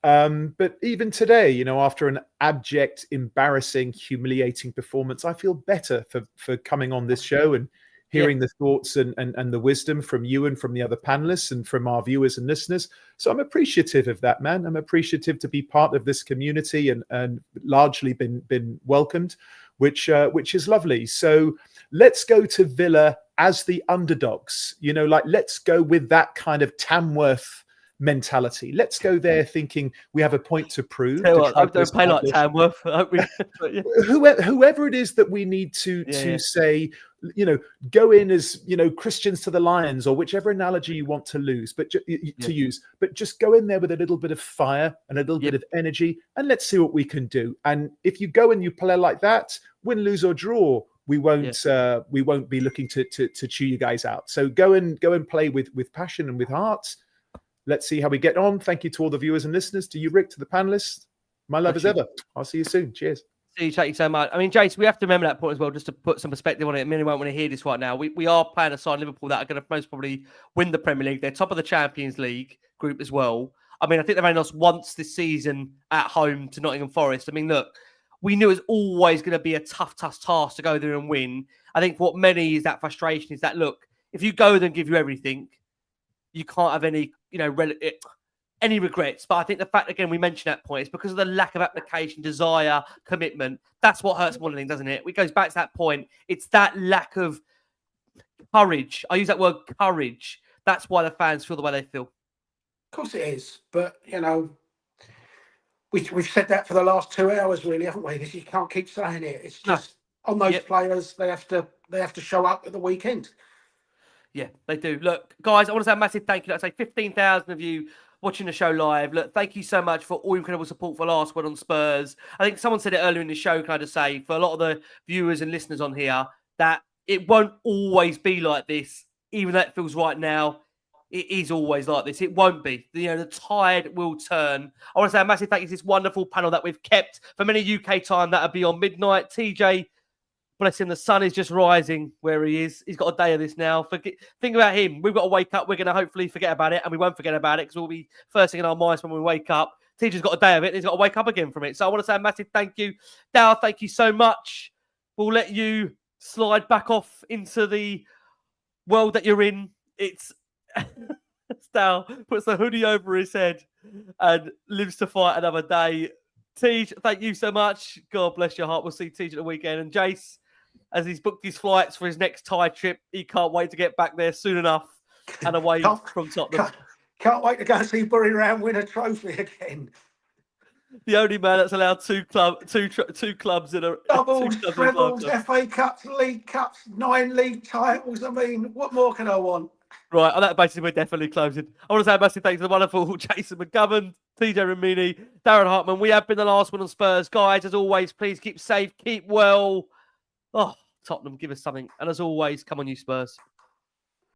But even today, you know, after an abject, embarrassing, humiliating performance, I feel better for coming on this show and hearing the thoughts and the wisdom from you and from the other panelists and from our viewers and listeners. So I'm appreciative of that, man. I'm appreciative to be part of this community and largely been welcomed, which is lovely. So let's go to Villa as the underdogs. You know, like, let's go with that kind of Tamworth mentality. Let's go there thinking we have a point to prove. I don't play like Tamworth. Whoever it is that we need to say, you know, go in as, you know, Christians to the Lions or whichever analogy you want to use, but just go in there with a little bit of fire and a little bit of energy, and let's see what we can do. And if you go and you play like that, win, lose or draw, we won't be looking to chew you guys out. So go and play with passion and with heart. Let's see how we get on. Thank you to all the viewers and listeners, to you, Rick, to the panelists. My love as ever. I'll see you soon. Cheers. See you, thank you so much. I mean, Jason, we have to remember that point as well, just to put some perspective on it. Many won't want to hear this right now. We are playing a side, Liverpool, that are going to most probably win the Premier League. They're top of the Champions League group as well. I mean, I think they've only lost once this season at home to Nottingham Forest. I mean, look, we knew it was always going to be a tough task to go there and win. I think what many is that frustration is that, look, if you go there and give you everything, you can't have any, you know, any regrets. But I think the fact, again, we mentioned that point, is because of the lack of application, desire, commitment. That's what hurts more than anything, doesn't it? It goes back to that point. It's that lack of courage. I use that word, courage. That's why the fans feel the way they feel. Of course it is. But, you know, we've said that for the last 2 hours, really, haven't we? You can't keep saying it. It's just on those players, they have to show up at the weekend. Yeah, they do. Look, guys, I want to say a massive thank you. Like I say, 15,000 of you watching the show live. Look, thank you so much for all your incredible support for Last Word on Spurs. I think someone said it earlier in the show, can I just say, for a lot of the viewers and listeners on here, that it won't always be like this, even though it feels right now. It is always like this. It won't be. You know, the tide will turn. I want to say a massive thank you to this wonderful panel that we've kept for many UK time. That'll be on midnight. TJ, bless him, the sun is just rising where he is. He's got a day of this now. Think about him. We've got to wake up. We're going to hopefully forget about it, and we won't forget about it because we'll be first thing in our minds when we wake up. TJ's got a day of it, and he's got to wake up again from it. So I want to say a massive thank you. Dal, thank you so much. We'll let you slide back off into the world that you're in. It's Dal puts the hoodie over his head and lives to fight another day. Tej, thank you so much. God bless your heart. We'll see Tej at the weekend. And Jace, as he's booked his flights for his next Thai trip, he can't wait to get back there soon enough. and away Can't- from Tottenham. Can't wait to go and see Bury Round win a trophy again. The only man that's allowed two clubs in a Doubles, two clubs in a trebles, lifetime. FA Cups, League Cups, 9 league titles. I mean, what more can I want? Right, on that basis, we're definitely closing. I want to say a massive thanks to the wonderful Jason McGovern, TJ Ramini, Darren Hartman. We have been the last one on Spurs. Guys, as always, please keep safe, keep well. Oh, Tottenham, give us something. And as always, come on, you Spurs.